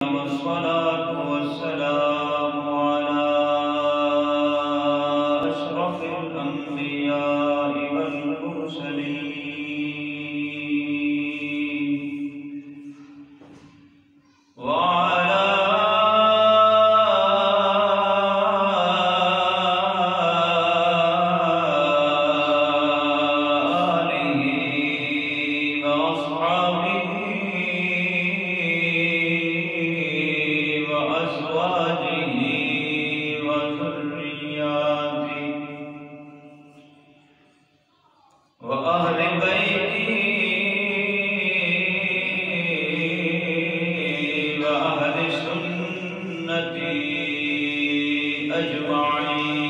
والصلاة والسلام على أشرف الأنبياء والمرسلين وعلى آله وأصحابه وأزواجه وذرياته وأهل بيته وأهل سنته أجمعين.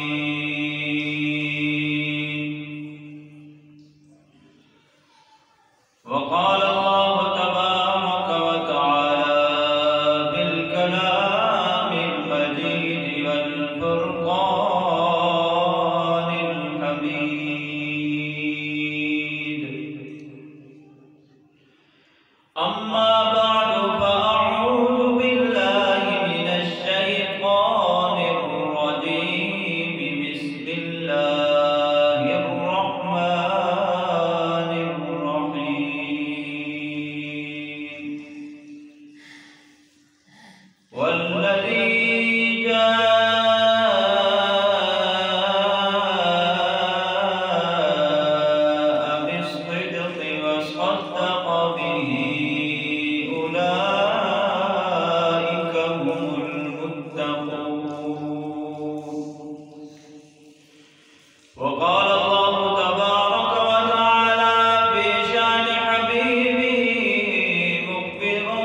وقال الله تبارك وتعالى بالكلام المجيد والفرقان الحميد. أما بعد فأعوذ بالله من الشيطان الرجيم. بسم الله الرحمن الرحيم. والذي جاء بالصدق وصدق به أولئك هم المتقون. وقال الله تبارك وتعالى في شأن حبيبه مخبرا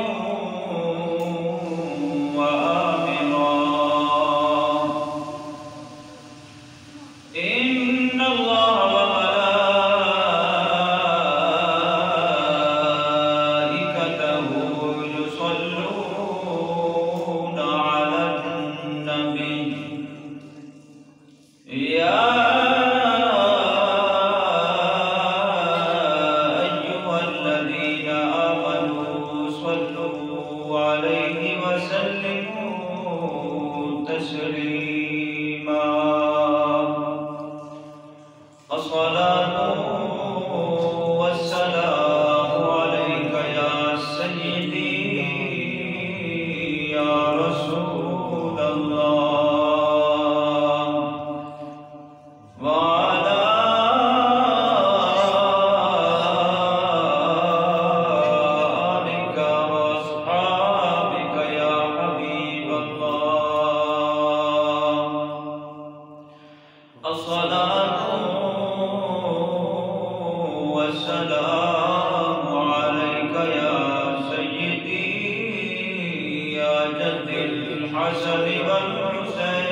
وآمرا: إن الله وملائكته يصلون على النبي يا أيها الذين آمنوا صلوا عليه وسلموا تسليما. الصلاة والسلام عليك يا سيدي يا رسول الله وعلى آلك وأصحابك يا حبيب الله. الصلاة والسلام عليك يا سيدي يا جد الحسن والحسين.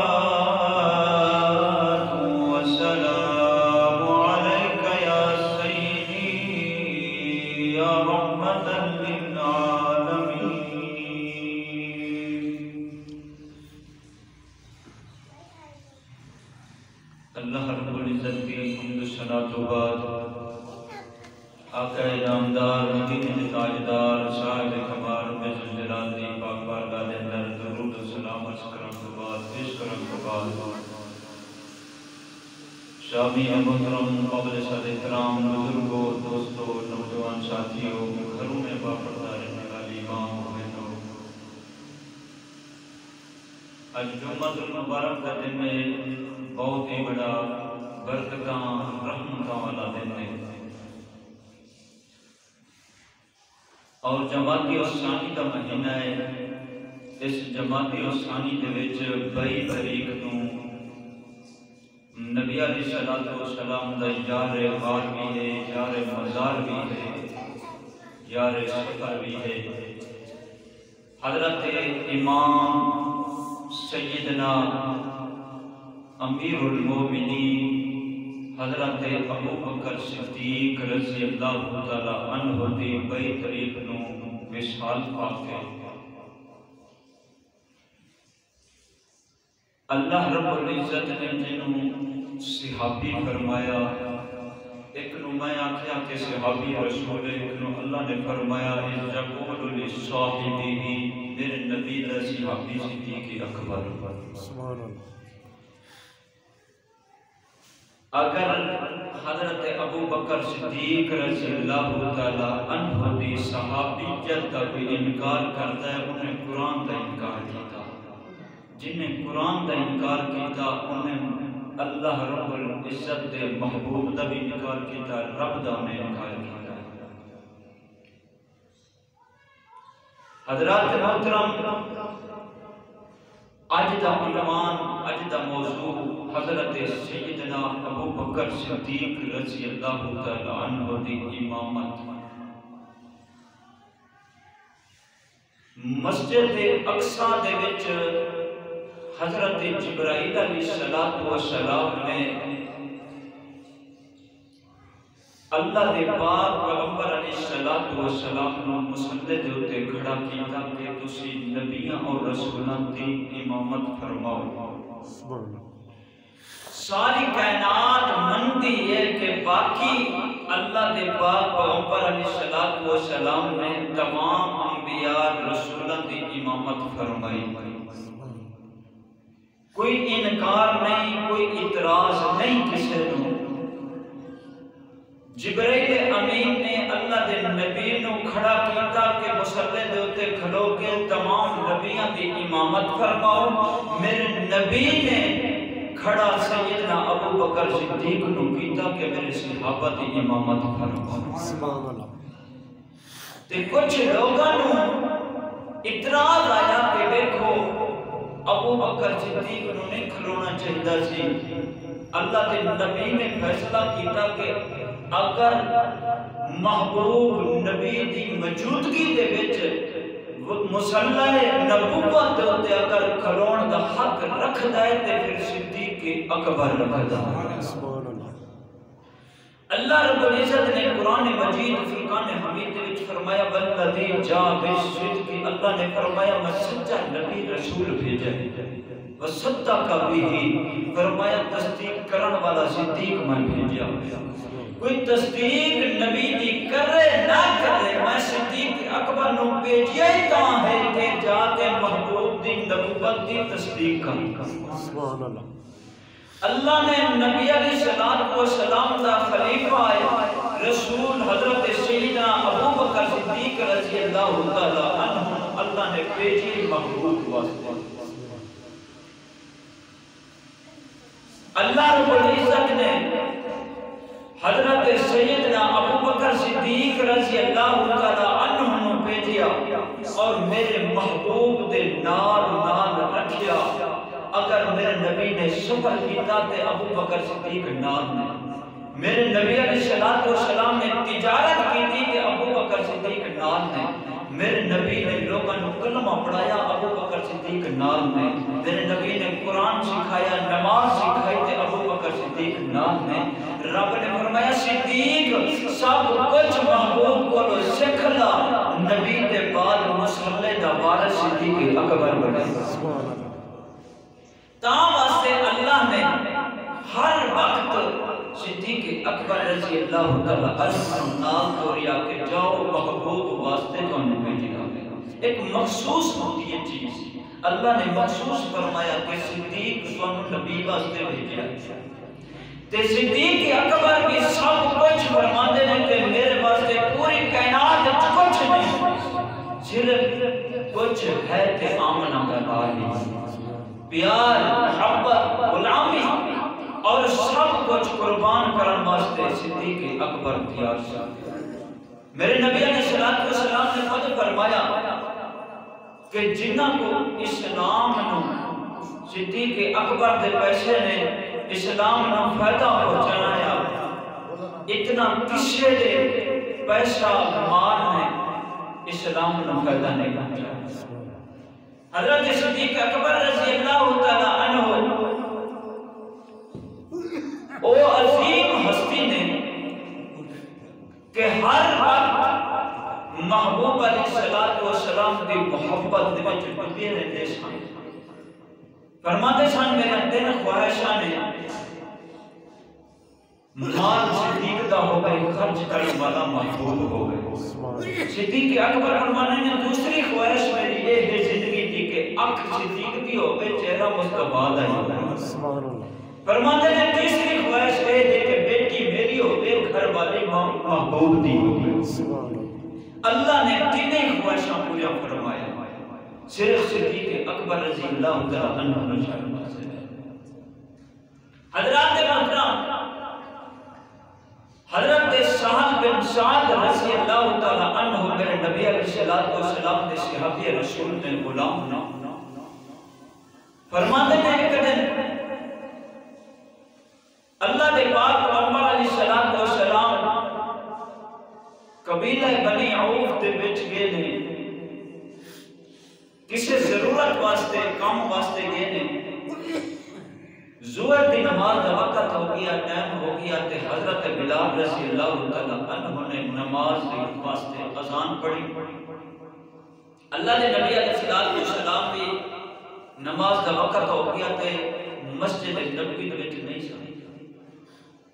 الصلاة والسلام عليك يا سيدي يا رحمة للعالمين. اللہ رب العزت کی حمد و ثنا تو بعد آقا نامدار مدینے تاجدار صاحب کمال ذوالجلال دی پاک بارگاہ دے اندر درود و سلام عرض کرن تو بعد پیش کرن تو بعد شامی محترم قابل صد احترام بزرگوں دوستوں نوجوان ساتھیوں گھروں میں باپردہ رہنے والی ماں بہنوں، آج جمعہ المبارک کا دن میں بہت ہی بڑا برکتاں رحمتاں والا دن ہے اور جماعتی الثانی کا مہینہ ہے۔ اس جماعتی الثانی دے وچ 22 تاریخ نوں نبی علیہ الصلوۃ والسلام دا یار غار بھی ہے، یار مزار بھی ہے، یار سفر بھی ہے۔ حضرت امام سیدنا امیر المومنین حضرت ابو بکر صدیق رضی اللہ تعالی عنہ دی 22 تاریخ نوں وصال پاک ہے۔ اللہ رب العزت نے جنہوں صحابی فرمایا ایک نو میں آکھیا کہ صحابی رسول ایک نو اللہ نے فرمایا یقول لصاحبہ میرے نبی دا صحابی صدیق اکبر سبحان اللہ. اگر حضرت ابو بکر صدیق رضی اللہ تعالی عنہ دی صحابیت کا کوئی انکار کرتا ہے انہیں قرآن کا انکار کیتا. جنہیں قرآن کا انکار کیتا انہیں اللہ رب العزت دے محبوب دا بھی انکار کیتا رب دا انہیں انکار کیتا. حضرات محترم آج دا عنوان آج دا موضوع حضرت سیدنا ابو بکر صدیق رضی اللہ تعالی عنہ دی امامت. مسجد اقصی دے وچ حضرت جبرائیل علیہ السلام نے اللہ دے پاک پیغمبر علیہ السلام نے مصلی دے اتے کھڑا کیتا کہ تسی نبیاں اور رسولاں دی امامت فرماؤ. ساری کائنات مندی ہے کہ باقی اللہ دے پاک پیغمبر علیہ السلام نے تمام انبیاء رسولاں دی امامت فرمائی. کوئی انکار نہیں کوئی اعتراض نہیں کسی نے. جبرائیل امین نے اللہ دے نبی نو کھڑا کیتا کہ مصلی دے اتے کھلو کے تمام نبیاں دی امامت فرماؤ. میرے نبی نے کھڑا سیدنا ابو بکر صدیق نو کیتا کہ میرے صحابہ دی امامت فرماؤ. سبحان اللہ. تے کچھ لوگاں نو اعتراض آیا کہ دیکھو ابو بکر صدیق نو نہیں کھلونا چاہیے سی. اللہ کے نبی نے فیصلہ کیتا کہ اگر محبوب نبی دی موجودگی دے وچ مصلی نبوت تے اگر کھلون دا حق رکھدا ہے تے پھر صدیق اکبر رکھدا ہے. سبحان اللہ. اللہ رب العزت نے قرآن مجید فرقان حمید وچ فرمایا والذی جاء بالصدق. اللہ نے فرمایا میں سچا نبی رسول بھیجا وصدق به فرمایا تصدیق کرن والا صدیق میں بھیجا. کوئی تصدیق نبی دی کرے نہ کرے میں صدیق اکبر نو بھیجیا ہی تاں ہے کہ جا کے محبوب دی نبوت دی تصدیق کر. سبحان اللہ. اللہ نے نبی علیہ السلام دا خلیفہ ہے رسول حضرت سیدنا ابو بکر صدیق رضی اللہ تعالی عنہ اللہ نے بھیجی محبوب واسطے. اللہ رب العزت نے حضرت سیدنا ابو بکر صدیق رضی اللہ تعالی عنہ نو بھیجیا اور میرے محبوب دے نال رکھیا. اگر میرے نبی نے سفر کیتا تے ابو بکر صدیق نال نے. میرے نبی علیہ السلام نے تجارت کی تھی کہ ابو بکر صدیق نال نے. میرے نبی نے لوگوں کو کلمہ پڑھایا ابو بکر صدیق نال نے. میرے نبی نے قرآن سکھایا نماز سکھائی تے ابو بکر صدیق نال نے. رب نے فرمایا صدیق سب کچھ محبوب کو سکھ لا. نبی دے بعد مصلی دا وارث صدیق اکبر بنے. تاں واسطے اللہ نے ہر وقت صدیق اکبر رضی اللہ تعالی عنہ نام دوریا کہ جاؤ محبوب واسطے تو انہیں بھیجا. ایک مخصوص ہوتی ہے چیز. اللہ نے مخصوص فرمایا کہ صدیق سن نبی واسطے بھیجا. تے صدیق اکبر بھی سب کچھ فرماتے ہیں کہ میرے واسطے پوری کائنات کچھ نہیں صرف کچھ ہے کہ آمنہ کا باری پیار محبت غلامی اور سب کچھ قربان کرن واسطے صدیق اکبر تیار تھا. میرے نبی علیہ السلام نے خود فرمایا کہ جنہاں کو اسلام نو صدیق اکبر دے پیسے نے اسلام نو فائدہ پہنچایا اتنا کسی دے پیسہ مال نے اسلام نو فائدہ نہیں پہنچایا. حضرت صدیق اکبر رضی اللہ تعالی عنہ او عظیم ہستی نے کہ ہر وقت محبوب علیہ السلام دی محبت دے وچ ڈوبے رہندے سن. فرماتے سن میرا دل خواہشاں نے مال صدیق دا ہو گئے، خرچ کرنے والا محبوب ہو گئے۔ صدیق اکبر فرمانے نے دوسری خواہش میری یہ ہے زندگی دی کہ اکھ صدیق دی ہو گئے، چہرہ مصطفیٰ دا ہو گئے۔ فرماتے ہیں تیسری خواہش ہے کہ بیٹی میری ہو گئے، گھر والی محبوب دی ہو گئے۔ اللہ نے تینیں خواہشاں پورا فرمایا، صرف صدیق اکبر رضی اللہ تعالیٰ عنہ نشان سے۔ حضرات محترم، حضرت سہل بن سعد رضی اللہ تعالیٰ عنہ میرے نبی علیہ السلام نے صحابی رسول میں غلام نا فرماتے ہیں ایک دن اللہ دے پاک پیغمبر علیہ السلام قبیلہ بنی عوف دے وچ گئے نے، کسی ضرورت واسطے کام واسطے گئے نے۔ ظہر دی نماز کا وقت ہو گیا، ٹائم ہو گیا تے حضرت بلال رضی اللہ تعالیٰ عنہ نے نماز کے واسطے اذان پڑھی۔ اللہ کے نبی علیہ السلام بھی نماز کا وقت ہو گیا تے مسجد نبوی دے وچ نہیں سن،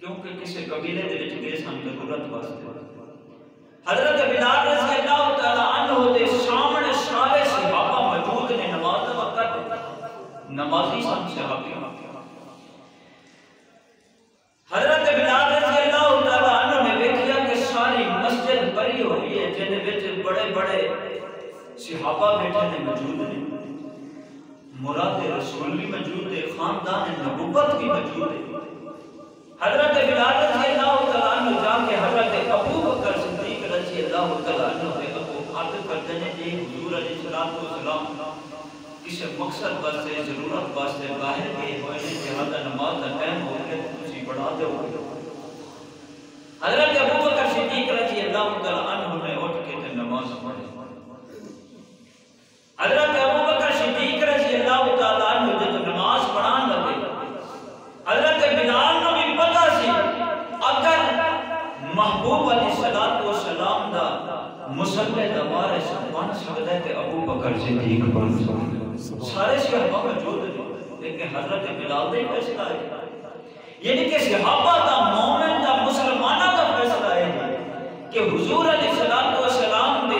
کیونکہ کسی قبیلے دے وچ گئے سن ضرورت واسطے۔ حضرت بلال رضی اللہ تعالیٰ عنہ دے سامنے سارے صحابہ موجود نے، نماز کا وقت، نمازی سن صحابی۔ حضرت بلال رضی اللہ تعالیٰ عنہ نے دیکھا کہ ساری مسجد بھری ہوئی ہے، جن وچ بڑے بڑے صحابہ بیٹھے نے، موجود ہیں، مراد رسول بھی موجود ہے، خاندان نبوت بھی موجود ہے۔ حضرت بلال رضی اللہ تعالیٰ عنہ جا کے حضرت ابو بکر صدیق رضی اللہ تعالیٰ عنہ سے ابو عرض کرتے ہیں کہ حضور علیہ السلام کسی مقصد واسطے ضرورت واسطے باہر گئے ہوئے ہیں، لہذا نماز کا ٹائم ہو گیا تسی بڑھا دو۔ حضرت ابو بکر صدیق رضی اللہ تعالیٰ عنہ نے اٹھ کے نماز پڑھی۔ حضرت ابو بکر صدیق رضی اللہ تعالیٰ عنہ جب نماز پڑھان لگے، حضرت بلال نے بھی پتہ سی اگر محبوب علیہ السلام دا مصلی دا وارث بن سکتا ہے تے ابو بکر صدیق بن سکتا ہے۔ سارے صحابہ موجود ہیں، لیکن حضرت بلال نے فیصلہ ہے، یعنی کہ صحابہ دا مومن دا مسلمانہ دا فیصلہ ہے کہ حضور علیہ السلام دے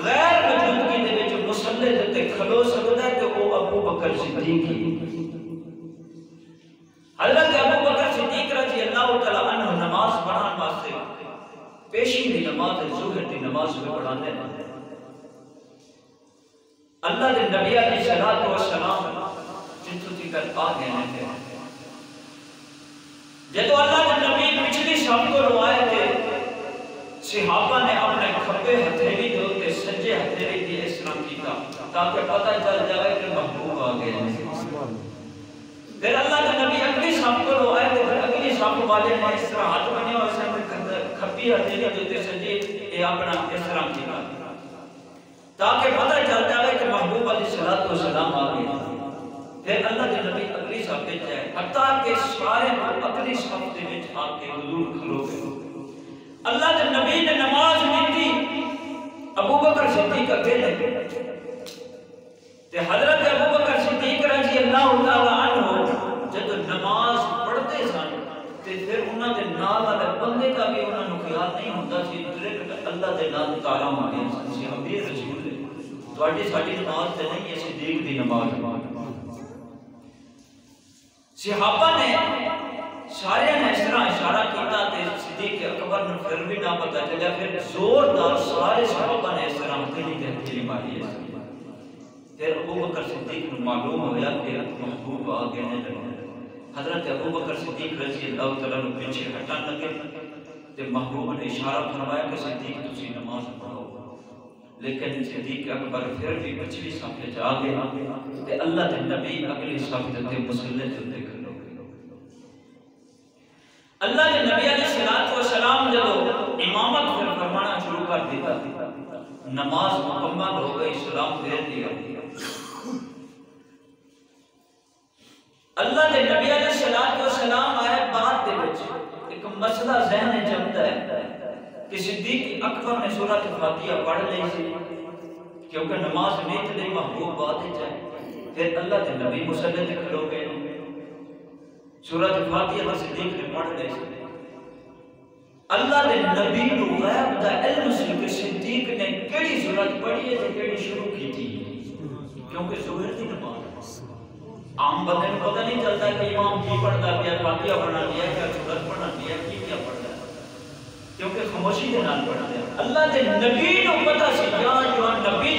غیر موجودگی دے وچ مصلی تے کھلو سکتا ہے تے وہ ابو بکر صدیق ہی۔ حضرت ابو بکر صدیق رضی اللہ تعالیٰ عنہ نماز پڑھان واسطے پیشی دی نماز ظہر دی نماز میں پڑھانے ہیں۔ اللہ دے نبی علیہ السلام جتو تھی کر آ گئے ہیں، جدو اللہ دے نبی پچھلی صف کو روائے تھے، صحابہ نے اپنے کھبے ہتھیلی دے ہوتے سجے ہتھیلی دی اس طرح کیتا تاکہ پتہ چل جائے کہ محبوب آ گئے ہیں۔ پھر اللہ کے نبی اگلی صف کو روائے تھے، پھر اگلی صف والے نے اس طرح ہاتھ بنے اور اسے کھبی ہتھیلی دے ہوتے سجے یہ اپنا اس طرح کیتا تاکہ پتہ چل جائے کہ محبوب علیہ السلام آ گئے۔ پھر اللہ کے نبی اگلی صف پہ جائے، حتیٰ کہ سارے اگلی صف دے وچ آ کے حضور کھلو گئے۔ اللہ کے نبی نے نماز نہیں ابو بکر صدیق اکیلے تے حضرت ابو بکر صدیق رضی اللہ تعالیٰ عنہ جب نماز پڑھتے سن تے پھر انہاں دے نال والے بندے کا بھی انہاں نوں خیال نہیں ہوندا سی، ڈائریکٹ اللہ دے نال تارا مارے سی صحابی رسول دے تواڈی ساڈی نماز تے نہیں، یہ صدیق دی نماز۔ صحابہ نے سارے نے اس طرح اشارہ کیتا تے صدیق اکبر نے پھر بھی نہ پتہ چلیا، پھر زوردار سارے صحابہ نے اس طرح ہتھیلی ماری ہے۔ پھر ابو بکر صدیق کو معلوم ہوا کہ محبوب آ گئے ہیں۔ حضرت ابو بکر صدیق رضی اللہ تعالیٰ نے پیچھے ہٹن لگے تے محبوب نے اشارہ فرمایا کہ صدیق تسی نماز پڑھو، لیکن صدیق اکبر پھر بھی پچھلی صف وچ آ گئے تے اللہ دے نبی اگلی صف تے مصلی تے کھلو گئے۔ اللہ کے نبی علیہ السلام جب امامت فرمانا شروع کر دیتا، نماز مکمل ہو گئی، سلام پھیر دیا۔ اللہ کے نبی علیہ السلام آئے بعد دے وچ ایک مسئلہ ذہن جمتا ہے کہ صدیق اکبر نے سورۃ فاتحہ پڑھ لی سی کیونکہ نماز نیت نہیں محبوب بعد جائے۔ پھر اللہ کے نبی مصلی تے کھلو گئے، سورۃ فاتحہ صدیق نے پڑھ لی سی۔ اللہ دے نبی نو غیب دا علم سی کہ صدیق نے کیڑی ضرورت پڑی ہے تے کیڑی شروع کی تھی، کیونکہ ظہر دی نماز عام بندے کو پتہ نہیں چلتا کہ امام کی پڑھتا ہے، فاتحہ پڑھنا ہے کیا سورت پڑھنا ہے کی کیا پڑھتا ہے، کیونکہ خاموشی دے نال پڑھتے ہیں۔ اللہ دے نبی نو پتہ سی یا جو نبی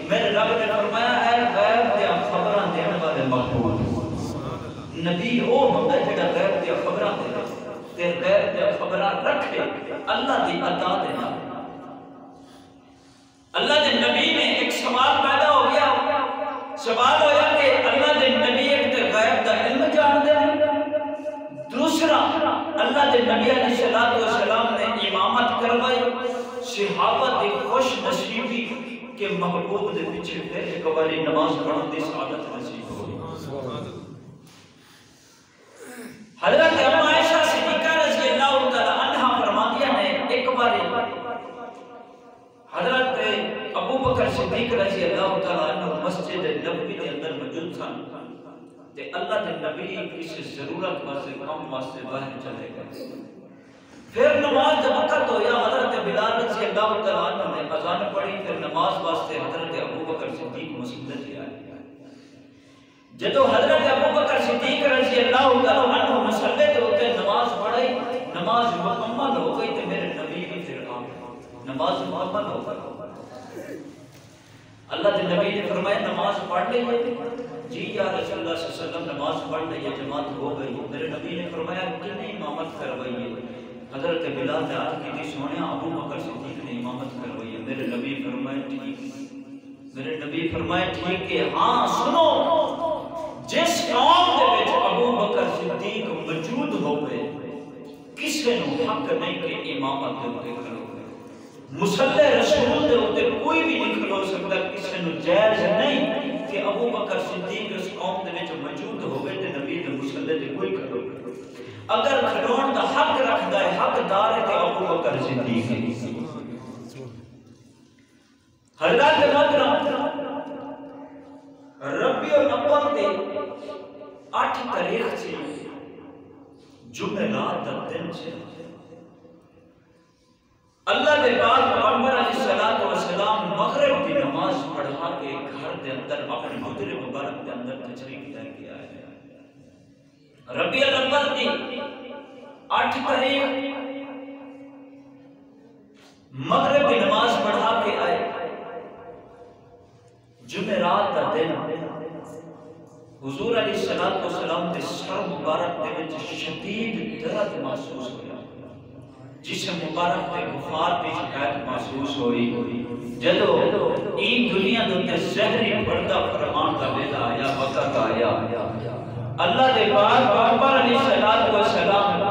میرے رب نے فرمایا اے غیب دے خبراں دین والے مقبول نبی او ہوندا جڑا غیب دے خبراں دے تے غیب دے خبراں رکھے اللہ دی عطا دے نال۔ اللہ دے نبی نے ایک سوال پیدا ہو گیا، سوال ہویا کہ اللہ دے نبی ایک تے غیب دا علم جان دے، دوسرا اللہ دے نبی علیہ السلام نے امامت کروائی، صحابہ دی خوش نصیبی کہ محبوب دے پیچھے پھر ایک باری نماز پڑھن دی سعادت نصیب ہوئی۔ حضرت اما عائشہ صدیقہ رضی اللہ تعالی عنہا فرماتی ہیں ایک باری حضرت ابو بکر صدیق رضی اللہ تعالی عنہ مسجد نبوی کے اندر موجود تھا تے اللہ دے نبی کسی ضرورت واسطے کام واسطے باہر چلے گئے، پھر نماز جب وقت ہویا حضرت بلال رضی اللہ تعالی عنہ نے اذان پڑھی، پھر نماز واسطے حضرت ابو بکر صدیق مسجد میں آئے۔ جدو حضرت ابو بکر صدیق رضی اللہ تعالی عنہ مصلی تے ہوتے نماز پڑھی، نماز مکمل ہو گئی تے میرے نبی بھی پھر آ گئے، نماز مکمل ہو گئی۔ اللہ کے نبی نے فرمایا نماز پڑھ لی ہے؟ جی یا رسول اللہ صلی اللہ علیہ وسلم نماز پڑھ لی ہے، جماعت ہو گئی۔ میرے نبی نے فرمایا کتنی امامت کروائی ہے؟ حضرت بلال نے عرض کی تھی سونیا ابو بکر صدیق نے امامت کروائی ہے۔ میرے نبی فرمایا ٹھیک، میرے نبی فرمایا ٹھیک ہے، ہاں سنو جس قوم دے وچ ابو بکر صدیق موجود ہوئے کسے نو حق نہیں کہ امامت دے اوتے کھلو، مصلی رسول دے اوتے کوئی بھی نہیں کھلو سکتا، کسے نو جائز نہیں کہ ابو بکر صدیق اس قوم دے وچ موجود ہوئے تے نبی دے مصلی تے کوئی کھلو، اگر کھلون دا حق رکھدا ہے حقدار ہے تے ابو بکر صدیق ہے۔ حضرت محترم ربیع الاول دے 8 تاریخ سے جمعرات دا دن سے اللہ دے پاک پیغمبر علیہ السلام مغرب کی نماز پڑھا کے گھر دے اندر اپنے حجر مبارک دے اندر تشریف لے کے آئے۔ ربیع الاول دی 8 تاریخ مغرب کی نماز پڑھا کے آئے، جمعرات کا دن حضور علیہ السلام کے سر مبارک دے وچ شدید درد محسوس ہویا، جسم مبارک تے بخار دی شکایت محسوس ہوئی۔ جدو این دنیا دے زہری پردہ فرمان کا ویلا آیا، وقت آیا، اللہ دے پاک پیغمبر علیہ السلام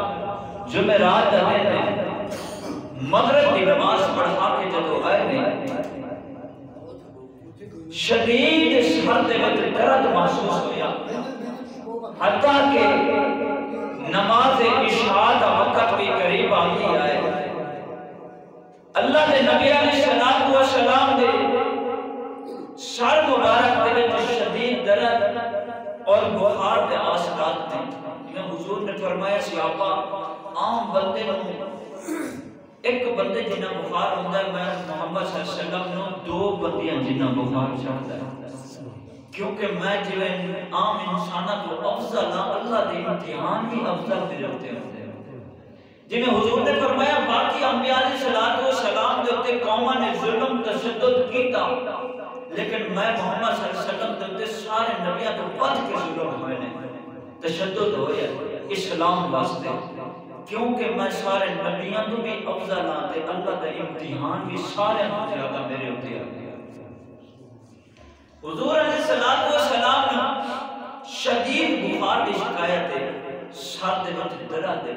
جمعرات کا دن مغرب کی نماز پڑھا کے جدو آئے نے شدید سر دے وچ درد محسوس ہویا، حتیٰ کہ نماز عشاء کا وقت بھی قریب آ گیا ہے۔ اللہ دے نبی علیہ السلام دے سر مبارک دے وچ شدید درد اور بخار دے آثرات تھے۔ حضور نے فرمایا صحابہ عام بندے نو ایک بندے جنہ بخار ہوتا ہے، میں محمد صلی اللہ علیہ وسلم نو 2 بندیاں جنہ بخار چڑھتا ہے، کیونکہ میں جو عام انسانہ تو افضل ہاں، اللہ دے امتحان بھی افضل میرے ہوتے ہیں۔ جنہیں حضور نے فرمایا باقی انبیاء علیہ السلام دے ہوتے قومہ نے ظلم تشدد کیتا، لیکن میں محمد صلی اللہ علیہ وسلم دے ہوتے سارے نبیاں تو بڑھ کے ظلم ہوئے نے، تشدد ہوئے اسلام واسطے، کیونکہ میں سارے نبیاں تو بھی افضل ہاں تے اللہ کا امتحان بھی سارے زیادہ میرے ہوتے ہیں۔ حضور علیہ السلام نے شدید بخار کی شکایت ہے، سر دے وچ درد ہے،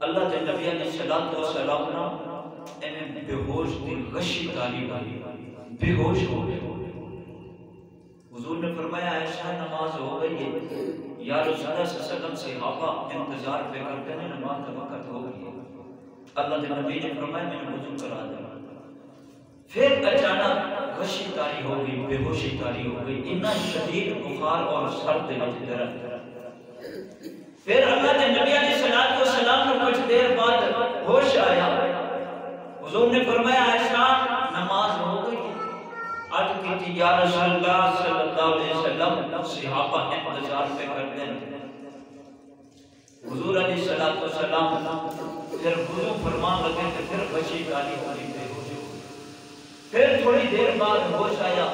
اللہ کے نبی علیہ السلام نے انہیں بے ہوش دی غشی تعلیم آئی، بے ہوش ہو گئے۔ حضور نے فرمایا عائشہ نماز ہو گئی ہے، یا رسول اللہ صلی اللہ علیہ وسلم صحابہ انتظار پہ کرتے ہیں نماز کا وقت ہو گئی ہے۔ اللہ کے نبی نے فرمایا میں نے وضو کرا دیا، پھر اچانک غشی طاری ہو گئی، بے ہوشی طاری ہو گئی، اتنا شدید بخار اور سر دے وچ درد۔ پھر اللہ کے نبی علیہ السلام کو کچھ دیر بعد ہوش آیا، حضور نے فرمایا عائشہ نماز ہو گئی؟ آج کی یا رسول اللہ صلی اللہ علیہ وسلم صحابہ انتظار پہ کرتے ہیں۔ حضور علیہ السلام پھر وضو فرمان لگے کہ پھر بچی کالی کالی بے ہوش ہوئی۔ پھر تھوڑی دیر بعد ہوش آیا،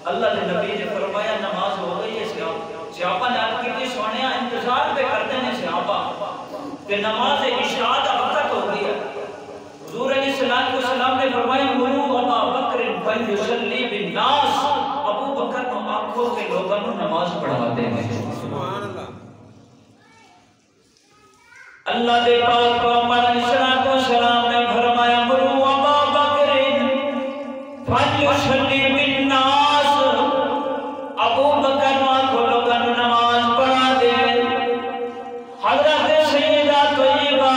اللہ کے نبی نے فرمایا نماز ہو گئی ہے صحابہ نے عرض کی سونے انتظار پہ کرتے ہیں صحابہ کہ نماز عشاء کا وقت ہو گیا۔ حضور علیہ السلام نے فرمایا مرو ابا بکر فلیصلی بالناس، ابو بکر کو آنکھوں کے لوگوں کو نماز پڑھاتے ہیں۔ سبحان اللہ۔ اللہ دے پاک پیغمبر علیہ السلام نے فرمایا مرو ابا بکر فلیصلی بالناس، ابو بکر کو آنکھوں لوگوں کو نماز پڑھا دے۔ حضرت سیدہ طیبہ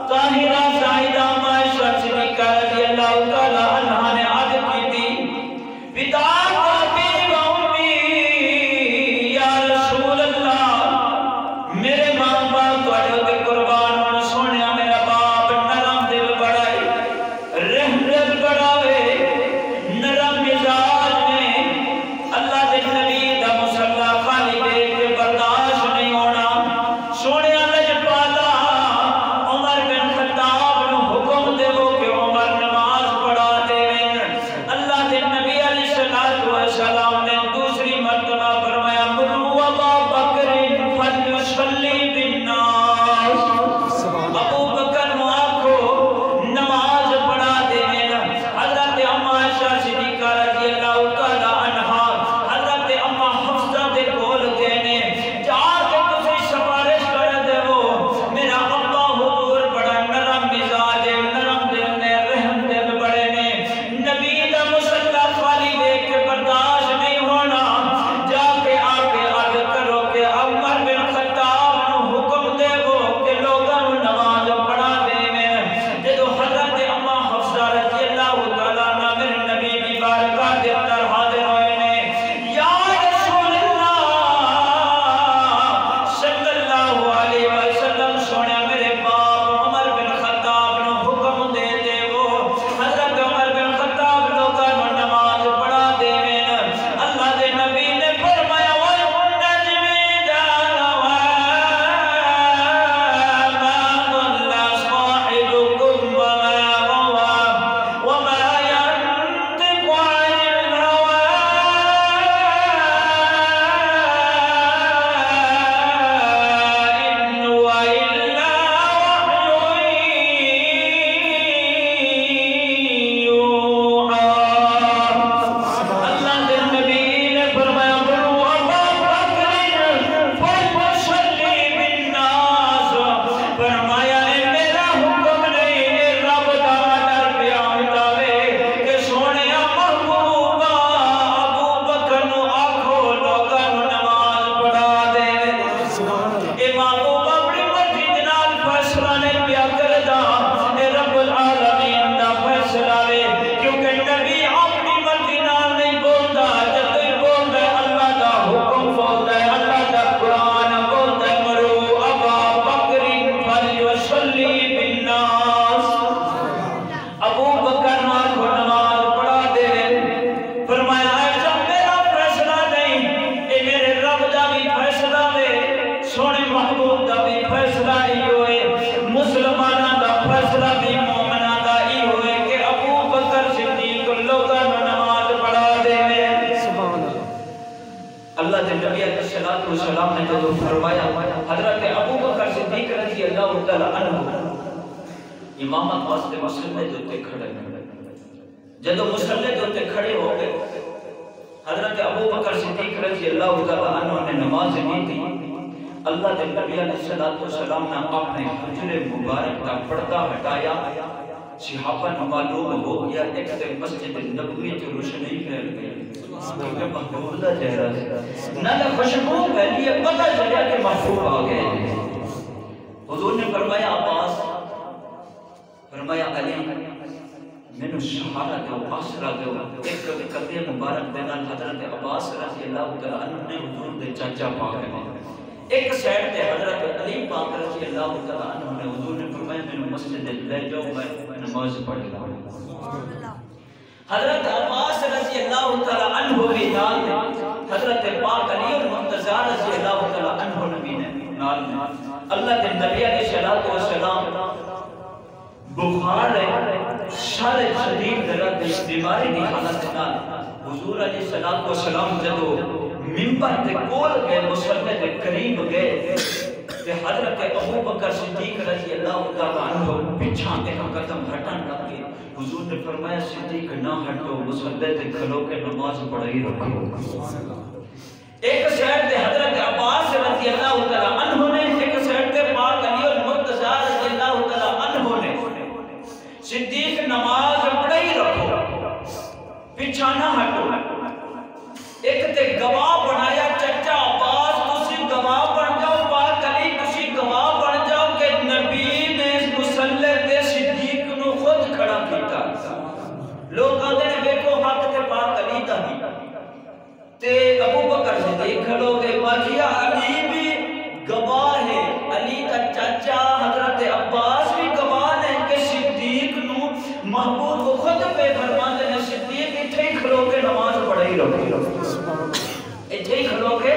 طاہرہ زاہدہ عائشہ صدیقہ رضی اللہ تعالی عنہا نے عرض کی تھی بدعت ابی و امی یا رسول اللہ، میرے ماں باپ تواڈے تے قربان ہون سونیا، میرا باپ نرم دل بڑا ہے، رحم دل بڑا ہے، نرم مزاج میں، اللہ دے نبی دا مصلی خالی دیکھ کے برداشت نہیں ہونا، سونیا السلام نے جو فرمایا حضرت ابو بکر صدیق رضی اللہ تعالی عنہ امامت واسطے مسلے دوتے کھڑے جدو مسلے دوتے کھڑے ہو گئے حضرت ابو بکر صدیق رضی اللہ تعالی عنہ نے نماز نہیں تھی اللہ کے نبی علیہ السلام نے اپنے حجر مبارک کا پردہ ہٹایا صحابہ نے معلوم ہو گیا ایک سے مسجد نبوی کی روشنی پھیل گئی کیونکہ محبوب کا چہرہ ہے نہ خوشبو پھیلی ہے پتہ چلا کہ محبوب آ گئے حضور نے فرمایا عباس فرمایا علی میں نے شہادہ دو آسرہ دو ایک قدر مبارک دینا حضرت عباس رضی اللہ تعالیٰ عنہ نے حضور دے چاچا پاک ہے ایک سائڈ تے حضرت علی پاک رضی اللہ تعالیٰ عنہ نے حضور نے فرمایا میں مسجد لے جاؤ میں نماز پڑھ لوں. حضرت عباس رضی اللہ تعالیٰ عنہ بھی نال نے حضرت پاک علی المرتضی رضی اللہ تعالیٰ عنہ نبی نے نال نے اللہ کے نبی علیہ السلام بخار شر شدید درد بیماری دی حالت نال حضور علیہ السلام جدو منبر تے کول گئے مصلی دے قریب گئے تے حضرت ابو بکر صدیق رضی اللہ تعالیٰ عنہ پیچھے ایک قدم ہٹن لگے. حضور نے فرمایا صدیق نہ ہٹو مصلی تے کھلو کے نماز پڑھائی رکھو. ایک سائڈ تے حضرت عباس رضی اللہ تعالیٰ عنہ نے ایک سائڈ تے پاک علی المرتضی رضی اللہ تعالیٰ عنہ نے صدیق نماز پڑھائی رکھو پیچھے نہ ہٹو. ایک تے گواہ بنایا چچا عباس تسی گواہ بن جاؤ پاک علی تسی گواہ بن جاؤ کہ نبی نے مصلی تے صدیق نو خود کھڑا کیتا. لوگ آدھے نے دیکھو حق تے پاک علی دا ہی تے ابو بکر صدیق کھڑو گے واجیہ علی بھی گواہ ہے. علی کا چچا حضرت عباس بھی گواہ ہے کہ صدیق نو محبوب کو خود پہ فرماتے ہیں صدیق اتھے ہی کھڑو کے نماز پڑھائی رکھو اتھے ہی کھڑو کے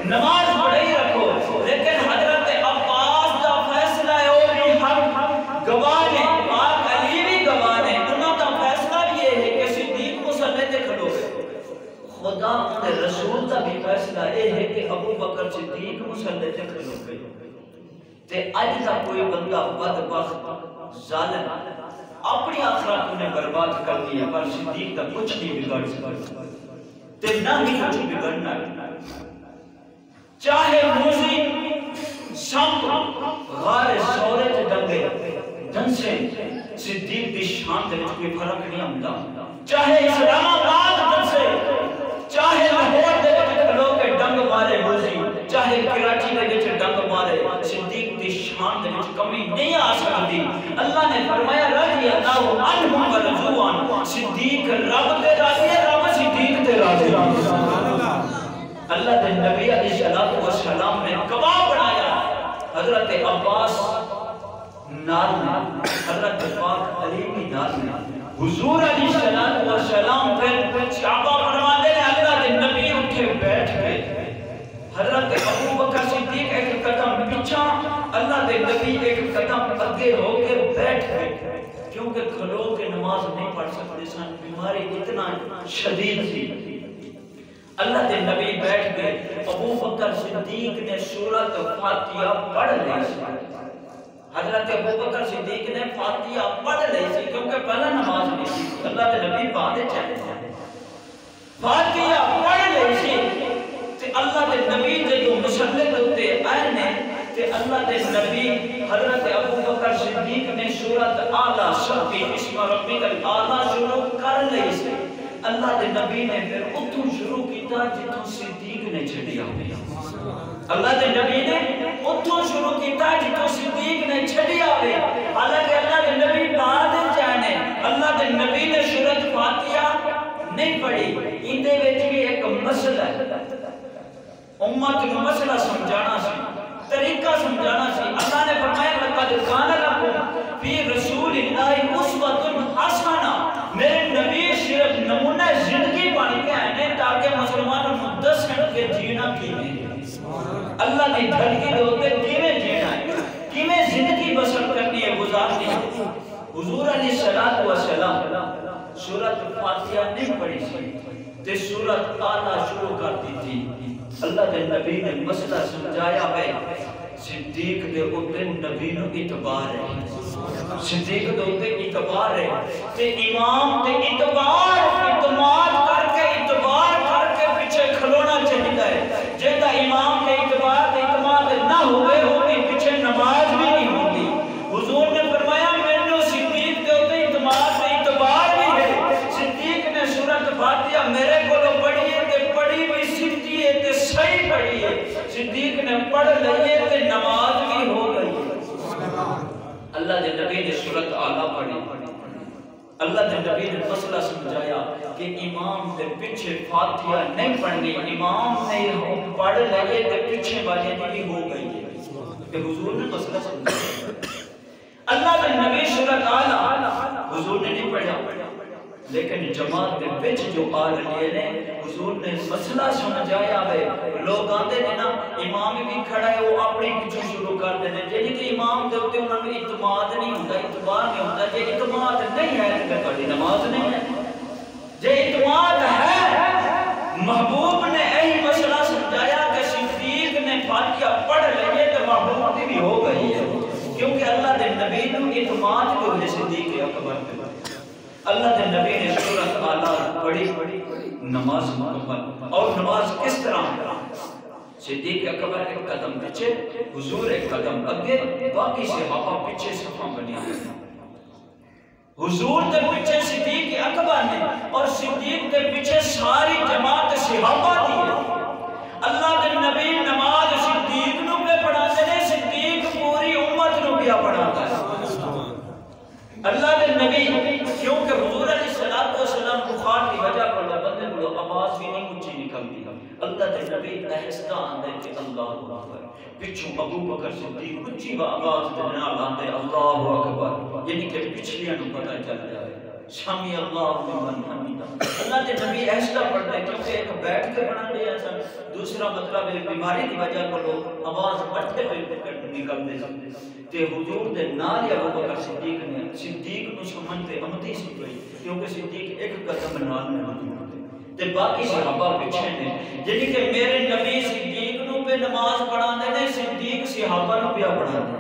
نماز پڑھائی رکھو. لیکن حضرت عباس دا فیصلہ ہے وہ بھی حق گواہ ہے پاک علی بھی گواہ ہے انہوں کا فیصلہ بھی یہ ہے کہ صدیق مصلی تے کھڑو گے. خدا کے رسول کا بھی فیصلہ یہ ہے کہ ابو بکر صدیق مصلی تے کھڑو گے. تے اج کا کوئی بندہ بدبخت ظالم اپنی آخرت نے برباد کر دیا پر صدیق کا کچھ نہیں بگڑ سکتا تے نہ ہی کچھ بگڑنا. چاہے موزی سب غار سورے تے ڈنگے جن سے صدیق دی شان دے کوئی فرق نہیں ہوتا. چاہے اسلام آباد جن سے چاہے لاہور دے کھلو کے ڈنگ مارے موزی چاہے کراچی دے وچ ڈنگ مارے صدیق دی شان دے وچ کمی نہیں آ سکتی. اللہ نے فرمایا رضی اللہ عنہ ورضوان صدیق رب تے راضی ہے رب صدیق تے راضی ہے. اللہ کے نبی علیہ السلام نے گواہ بنایا حضرت عباس نال نے حضرت پاک علی کی نال نے حضور علیہ السلام پھر صحابہ فرماتے ہیں اللہ کے نبی اٹھے بیٹھ گئے. حضرت ابو بکر صدیق ایک قدم پیچھے اللہ کے نبی ایک قدم آگے ہو کے بیٹھ گئے کیونکہ کھلو کے نماز نہیں پڑھ سکتے سن بیماری اتنا شدید تھی. اللہ کے نبی بیٹھ گئے. ابو بکر صدیق نے سورۃ فاتحہ پڑھ لی. حضرت ابو بکر صدیق نے فاتحہ پڑھ لی سی کیونکہ پہلا نماز نہیں تھی. اللہ کے نبی بعد چلے فاتحہ پڑھ لی سی تے اللہ کے نبی جو مصلی تے آئے نے تے اللہ کے نبی حضرت ابو بکر صدیق نے سورۃ اعلیٰ سبح اسم ربک الاعلیٰ شروع کر لی سی. اللہ کے نبی نے پھر اتھوں شروع کیتا جتوں صدیق نے چھڑیا. اللہ کے نبی نے اتھوں شروع کیتا جتوں صدیق نے چھڑیا ہوئے. حالانکہ اللہ کے نبی بعد چاہنے اللہ کے نبی نے سورۃ فاتحہ نہیں پڑھی. اندے وچ بھی ایک مسئلہ ہے امت کو مسئلہ سمجھانا سی طریقہ سمجھانا سی. اللہ نے فرمایا لقد کان لکم فی رسول اللہ اسوۃ حسنہ میرے نبی صرف نمونہ زندگی بن کے آئے ہیں تاکہ مسلمانوں کو دسیں کہ جینا کیویں اللہ کی دھڑکی دے اوتے کیویں جینا ہے کیویں زندگی بسر کرنی ہے گزارنی ہے. حضور علیہ السلام سورۃ فاتحہ نہیں پڑھی سی تے سورۃ اعلیٰ شروع کر دی تھی. اللہ کے نبی نے مسئلہ سمجھایا ہے. صدیق دے اوتے نبی نو اعتبار ہے صدیق دے اوتے اعتبار ہے تے امام تے اعتبار اعتماد کر کے پیچھے کھلونا چاہیے ہے. جیتا امام کے اعتبار تے اعتماد نہ ہوئے ہوتی پیچھے نماز بھی نہیں ہوتی. حضور نے فرمایا مینوں صدیق دے اوتے اعتماد تے اعتبار بھی ہے. صدیق نے سورۃ فاتحہ میرے کولوں پڑھی ہے تے پڑھی بھی سیدھی ہے تے صحیح پڑھی ہے. صدیق نے پڑھ لئی تے نماز بھی ہو گئی. اللہ کے نبی نے سورۃ اعلیٰ پڑھی اللہ کے نبی نے مسئلہ سمجھایا کہ امام کے پیچھے فاتحہ نہیں پڑھنی، امام نے پڑھ لئے تو پیچھے والے بھی ہو گئی ہے، کہ حضور نے مسئلہ سمجھایا۔ اللہ کے نبی صلی اللہ علیہ وسلم حضور نے نہیں پڑھا، لیکن جماعت کے بچ جو آ رہے ہیں حضور نے مسئلہ سمجھایا ہے۔ لوگ آتے ہیں نا امام بھی کھڑا ہے وہ اپنی پیچھے شروع کر دیتے ہیں، جی کہ امام دے ہوتے انہوں نے اعتماد نہیں ہوتا، اعتبار نہیں ہوتا، جی اعتماد نہیں ہے تو تھوڑی نماز نہیں ہے۔ جی اعتماد ہے، محبوب نے یہی مسئلہ سمجھایا کہ صدیق نے فاتحہ پڑھ لیے تو محبوب کی بھی ہو گئی ہے، کیونکہ اللہ کے نبی نے اعتماد کی وجہ صدیق اکبر پہ اللہ کے نبی نے سورۃ اعلیٰ پڑھی نماز مکمل۔ اور نماز کس طرح؟ صدیق اکبر ایک قدم پیچھے، حضور ایک قدم آگے، باقی صحابہ پیچھے صفحہ بنی ہیں۔ حضور کے پیچھے صدیق اکبر نے اور صدیق کے پیچھے ساری جماعت صحابہ دی ہے۔ اللہ کے نبی نماز صدیق نو پہ پڑھاتے ہیں، صدیق پوری امت نو پہ پڑھاتا ہے۔ اللہ کے نبی کیونکہ حضور علیہ السلام بخار کی وجہ پر بندے کو آواز بھی نہیں اونچی نکلتی، اللہ کے نبی آہستہ آندے کہ اللہ اکبر، پچھوں ابو بکر صدیق اونچی آواز دینا لاندے اللہ اکبر، یعنی کہ پچھلیاں نو پتہ چل جائے سمی اللہ لمن حمیدہ۔ اللہ کے نبی آہستہ پڑھتے ہیں کیونکہ ایک بیٹھ کے پڑھا دیا سن، دوسرا مطلب ہے بیماری کی وجہ پر لوگ آواز بڑھتے ہوئے نکلتے سن، تے حضور دے نال ابو بکر صدیق نے صدیق نو سمجھتے امتی سی پئی، کیونکہ صدیق ایک قدم نال میں موجود تے باقی صحابہ پیچھے نے، یعنی کہ میرے نبی صدیق نو پہ نماز پڑھاندے نے، صدیق صحابہ نو پہ پڑھاندے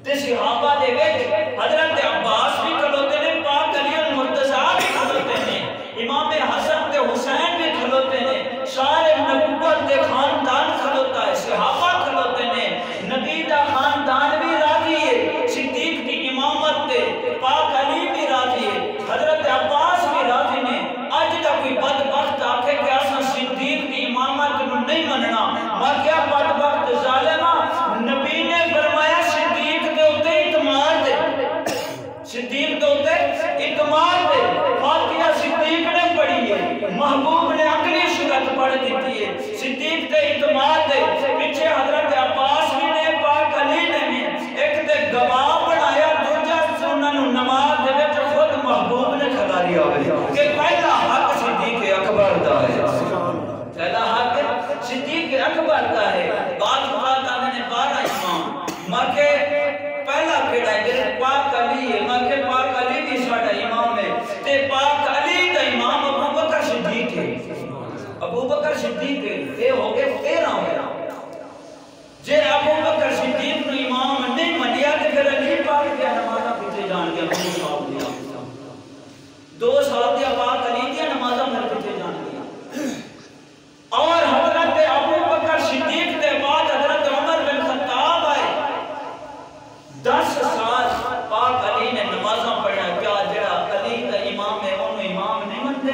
تے صحابہ دے وچ حضرت عباس بھی کھلوتے نے، پاک علی المرتضیٰ بھی کھلوتے نے، امام حسن تے حسین بھی کھلوتے نے، سارے نبوت دے خاندان کھلوتا ہے، صحابہ کھلوتے نے، نبی دا خاندان بھی راضی ہے، صدیق دی امامت تے پاک علی بھی راضی ہے، حضرت عباس بھی راضی نے۔ اج دا کوئی بدبخت آکھے کہ اساں صدیق دی امامت نو نہیں مننا، میں کیا بدبخت ظالما، نبی نے فرمایا صدیق دے اوتے اعتماد دے، صدیق دے اوتے اعتماد دے، فاتحہ صدیق نے پڑھی ہے، محبوب نے اگلی سورت پڑھ دیتی ہے، صدیق دے اعتماد دے، پیچھے حضرت عباس بھی نے، پاک علی نے بھی، ایک دے گواہ بنایا، دوجہ سنن نماز دے وچ خود محبوب نے کھلاری ہوئے کہ پہلا حق صدیق اکبر دا ہے، پہلا حق صدیق اکبر دا ہے۔ بات بات آنے نے 12 امام، ماں کے پہلا کیڑا ہے جیسے پاک علی ہے، ماں کے پاک علی بھی ساڑھا امام ہے، تے پاک علی دا امام ابو بکر صدیق ہے، ابو بکر صدیق ہے، یہ ہو گئے 13 ہویا۔ جے ابو بکر صدیق نے امام نہیں منیا کہ پھر علی پاک کیا نمازہ پیچھے جان گیا، 2 سال دیا، 2 سال دیا پاک علی دیا نمازہ پھر پیچھے جان گیا۔ اور حضرت ابو بکر صدیق دے بعد حضرت عمر بن خطاب آئے، 10 سال پاک علی نے نمازہ پڑھا، کیا جڑا علی دا امام ہے انہوں امام نہیں منتے،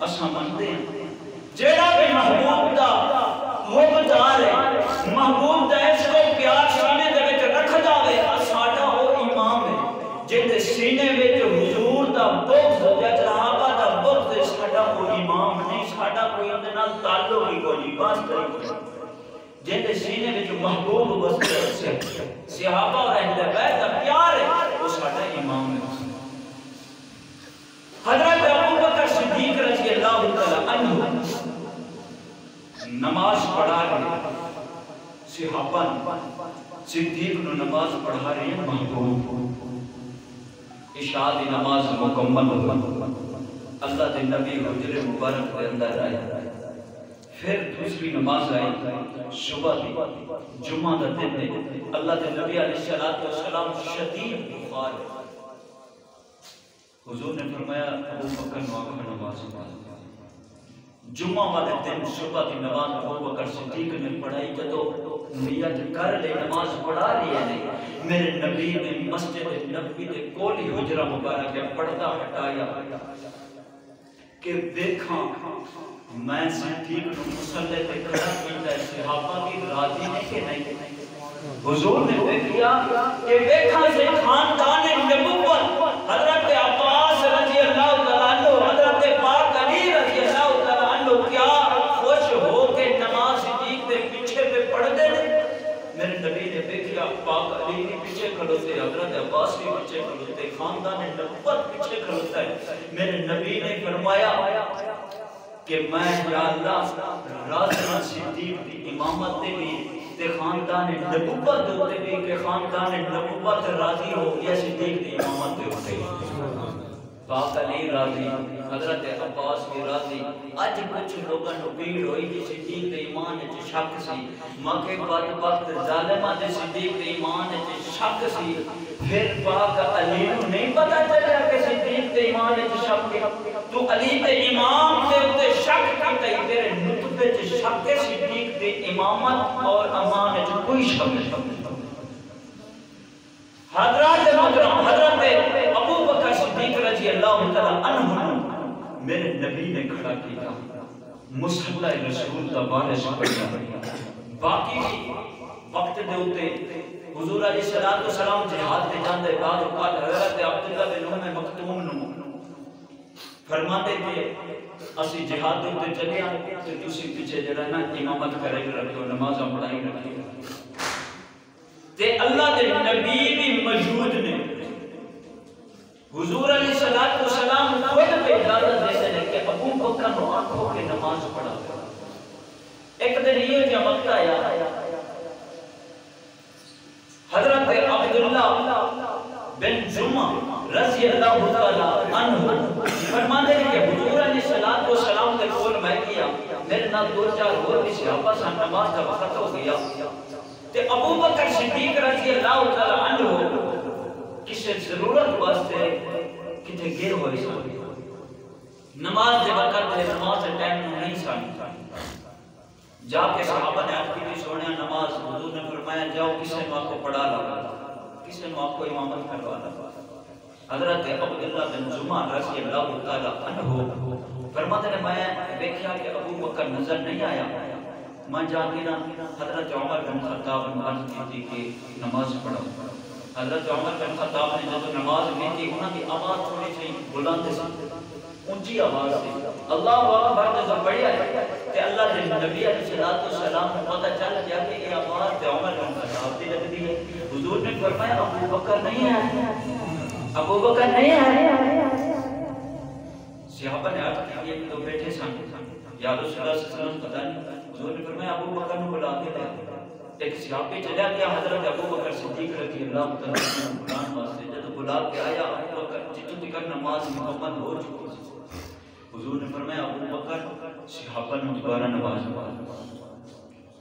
اساں منتے ہیں، جڑا بھی محبوب دا حبدار ہے، محبوب دا اس کو پیار سینے دے وچ رکھ جاوے، ساڈا او امام ہے، جے سینے وچ حضور دا بغض یا صحابہ دا بغض ہے، ساڈا او امام نہیں، ساڈا کوئی اندے نال تعلق ہی کوئی واسطہ ہی کوئی، جے سینے وچ محبوب واسطے صحابہ اور اہل بیت دا پیار ہے، وہ ساڈا امام ہے۔ حضرت ابو بکر صدیق رضی اللہ تعالی عنہ نماز پڑھا رہے، صحابہ صدیق نو نماز پڑھا رہے ہیں، محبوب عشاء دی نماز مکمل ہو، اللہ دے نبی حجر مبارک دے اندر آئے، پھر دوسری نماز آئی صبح دی، جمعہ دا دن ہے، اللہ دے نبی علیہ السلام شدید بخار ہے، حضور نے فرمایا ابو بکر نو آکھا نماز پڑھا، جمعہ والے دن صبح کی نماز ابو بکر صدیق نے پڑھائی، جدو نیت کر لے نماز پڑھا لیا نہیں، میرے نبی نے مسجد نبی دے کولی حجرہ مبارک پردہ ہٹایا کہ دیکھاں میں صدیق نو مصلی پہ کھڑا کیتا ہے، صحابہ کی راضی ہے کہ نہیں؟ حضور نے دیکھیا کہ دیکھا سے خاندان نبوت حضرت عباس میرے نبی نے فرمایا کہ میں یا اللہ راضی صدیق دی امامت دے بھی تے خاندان نبوت دے بھی کہ خاندان نبوت راضی ہو گیا صدیق دی امامت دے ہوتے پاک علی راضی حضرت عباس بھی راضی اج کچھ لوگوں کو بھیڑ ہوئی کہ صدیق دے ایمان وچ شک سی مکے بدبخت ظالماں دے صدیق دے ایمان وچ شک سی پھر پاک علی نو نہیں پتہ چلیا کہ صدیق دے ایمان وچ شک ہے تو علی دے امام دے اوتے شک کیتے تیرے نطفے وچ شک ہے صدیق دے امامت اور امان وچ کوئی شک نہیں حضرات محترم حضرت ابو بکر صدیق رضی اللہ تعالی عنہ میرے نبی نے کھڑا کیا مصلی رسول دا وارث بنیا باقی وقت دے اوتے حضور علیہ الصلوۃ والسلام جہاد تے جاندے بعد اوقات حضرت عبداللہ بن ام مکتوم نو فرماتے تھے اسی جہاد دے اوتے چلے آں تے تسی پیچھے جڑا نا امامت کرے رکھو نماز پڑھائی رکھو تے اللہ دے نبی بھی موجود نے حضور علیہ الصلوۃ والسلام خود پہ اجازت دیتے ہیں کہ ابو بکر نو آنکھوں کے نماز پڑھا ایک دن یہ جو وقت آیا حضرت عبداللہ بن جمعہ رضی اللہ تعالی عنہ فرماتے ہیں کہ حضور علیہ الصلوۃ والسلام کے کول میں کیا میرے نال دو چار اور بھی صحابہ سے نماز کا وقت ہو گیا تے ابو بکر صدیق رضی اللہ تعالی عنہ کسی ضرورت واسطے کتے گئے ہوئے سن نماز دے وقت ہے نماز دے ٹائم نہیں سن جا کے صحابہ نے عرض کی سونے نماز حضور نے فرمایا جاؤ کسی ماں کو پڑھا لا کسی ماں کو امامت کروا لا حضرت عبداللہ بن جمعہ رضی اللہ تعالی عنہ فرماتے ہیں میں دیکھا کہ ابو بکر نظر نہیں آیا میں جا کے نا حضرت عمر بن خطاب نے عرض کی تھی کہ نماز پڑھو حضرت عمر بن خطاب نے جب نماز لی تھی انہوں کی آواز تھوڑی سی بلند سی اونچی آواز سی اللہ اکبر جب پڑھیا ہے کہ اللہ کے نبی علیہ السلام کو پتہ چل گیا کہ یہ آواز عمر بن خطاب کی لگتی ہے حضور نے فرمایا ابو بکر نہیں ہے ابو بکر نہیں ہے صحابہ نے عرض کی یہ تو بیٹھے سن یا رسول اللہ صلی اللہ علیہ وسلم پتہ نہیں حضور نے فرمایا ابو بکر کو بلا کے لے ایک صحابی چلا گیا حضرت ابو بکر صدیق رضی اللہ تعالی عنہ قرآن واسطے جب بلا کے آیا ابو بکر جتوں تک نماز مکمل ہو چکی تھی حضور نے فرمایا ابو بکر صحابہ نے دوبارہ نماز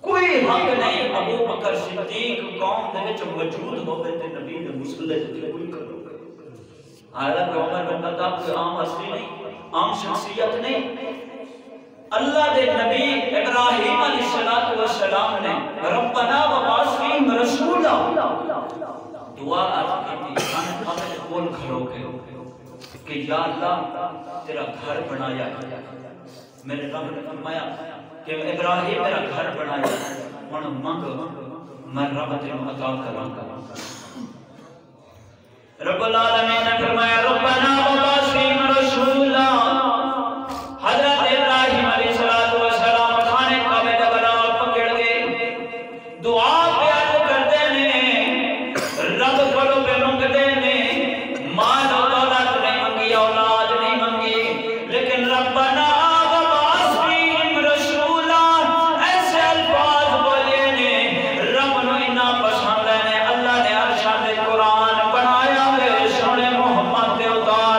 کوئی حق نہیں ابو بکر صدیق قوم دے وچ موجود ہوے تے نبی دے مصلی تے کوئی کرو حالانکہ عمر بن خطاب کوئی عام اصلی نہیں عام شخصیت نہیں اللہ دے نبی ابراہیم علیہ السلام نے ربنا وبعث فیہم رسولا دعا عرض کی تھی ہمیں کول کھڑو کے کہ یا اللہ تیرا گھر بنایا میرے رب نے فرمایا کہ ابراہیم میرا گھر بنایا ہن منگ میں رب تینوں عطا کراں گا رب العالمین نے فرمایا ربنا وبعث فیہم رسولا حضرت ابراہیم علیہ السلام خانے کعبے دا بناوا پکڑ گئے دعا پیار کرتے نے رب کولوں پہ منگتے نے مال و دولت نہیں منگی اولاد نہیں منگی لیکن ربنا وبعث فیہم رسولا ایسے الفاظ بولے نے رب نو اتنا پسند ہے اللہ نے عرش دے قرآن بنایا ہے سونے محمد دے اتار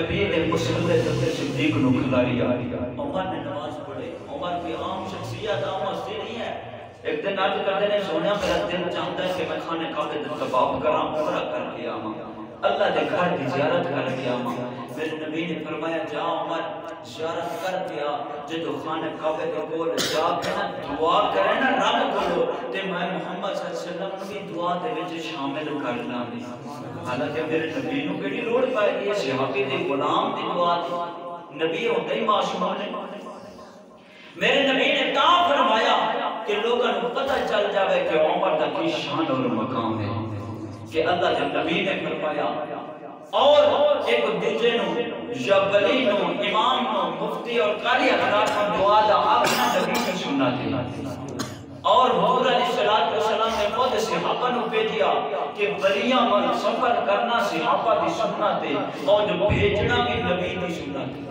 نبی نے مسلح تے صدیق نو کھلاری آ رہی ہے. عمر نے نماز پڑھے. عمر کوئی عام شخصیت عام ہستی نہیں ہے. ایک دن عرض کرتے ہیں سونا میرا دل چاہتا ہے کہ میں خانہ کعبہ کا طواف کراں عمرہ کر کے آواں اللہ دے گھر کی زیارت کر کے آواں. میرے نبی نے فرمایا جا عمر زیارت کر کے آ جدو خانہ کعبہ کے کول جا کے نا دعا کرے نا رب کولو تے میں محمد صلی اللہ علیہ وسلم کی دعا دے وچ شامل کرنا ہے. حالانکہ میرے نبی نو کیڑی لوڑ پائے گی صحابی دے غلام دی دعا دی نبی ہوندے ہی معصوم نے. میرے نبی نے تا فرمایا کہ لوگوں کو پتہ چل جاوے کہ عمر دا کی شان اور مقام ہے کہ اللہ کے نبی نے فرمایا اور ایک دوسرے نو یا ولی نو امام نو مفتی اور قاری حضرات کو دعا دا اپنا نبی نے سننا تھی. اور حضور علیہ الصلوۃ والسلام نے خود صحابہ نو بھیجیا کہ ولیاں وال سفر کرنا صحابہ دی سنت ہے اور جو بھیجنا بھی نبی دی سنت ہے.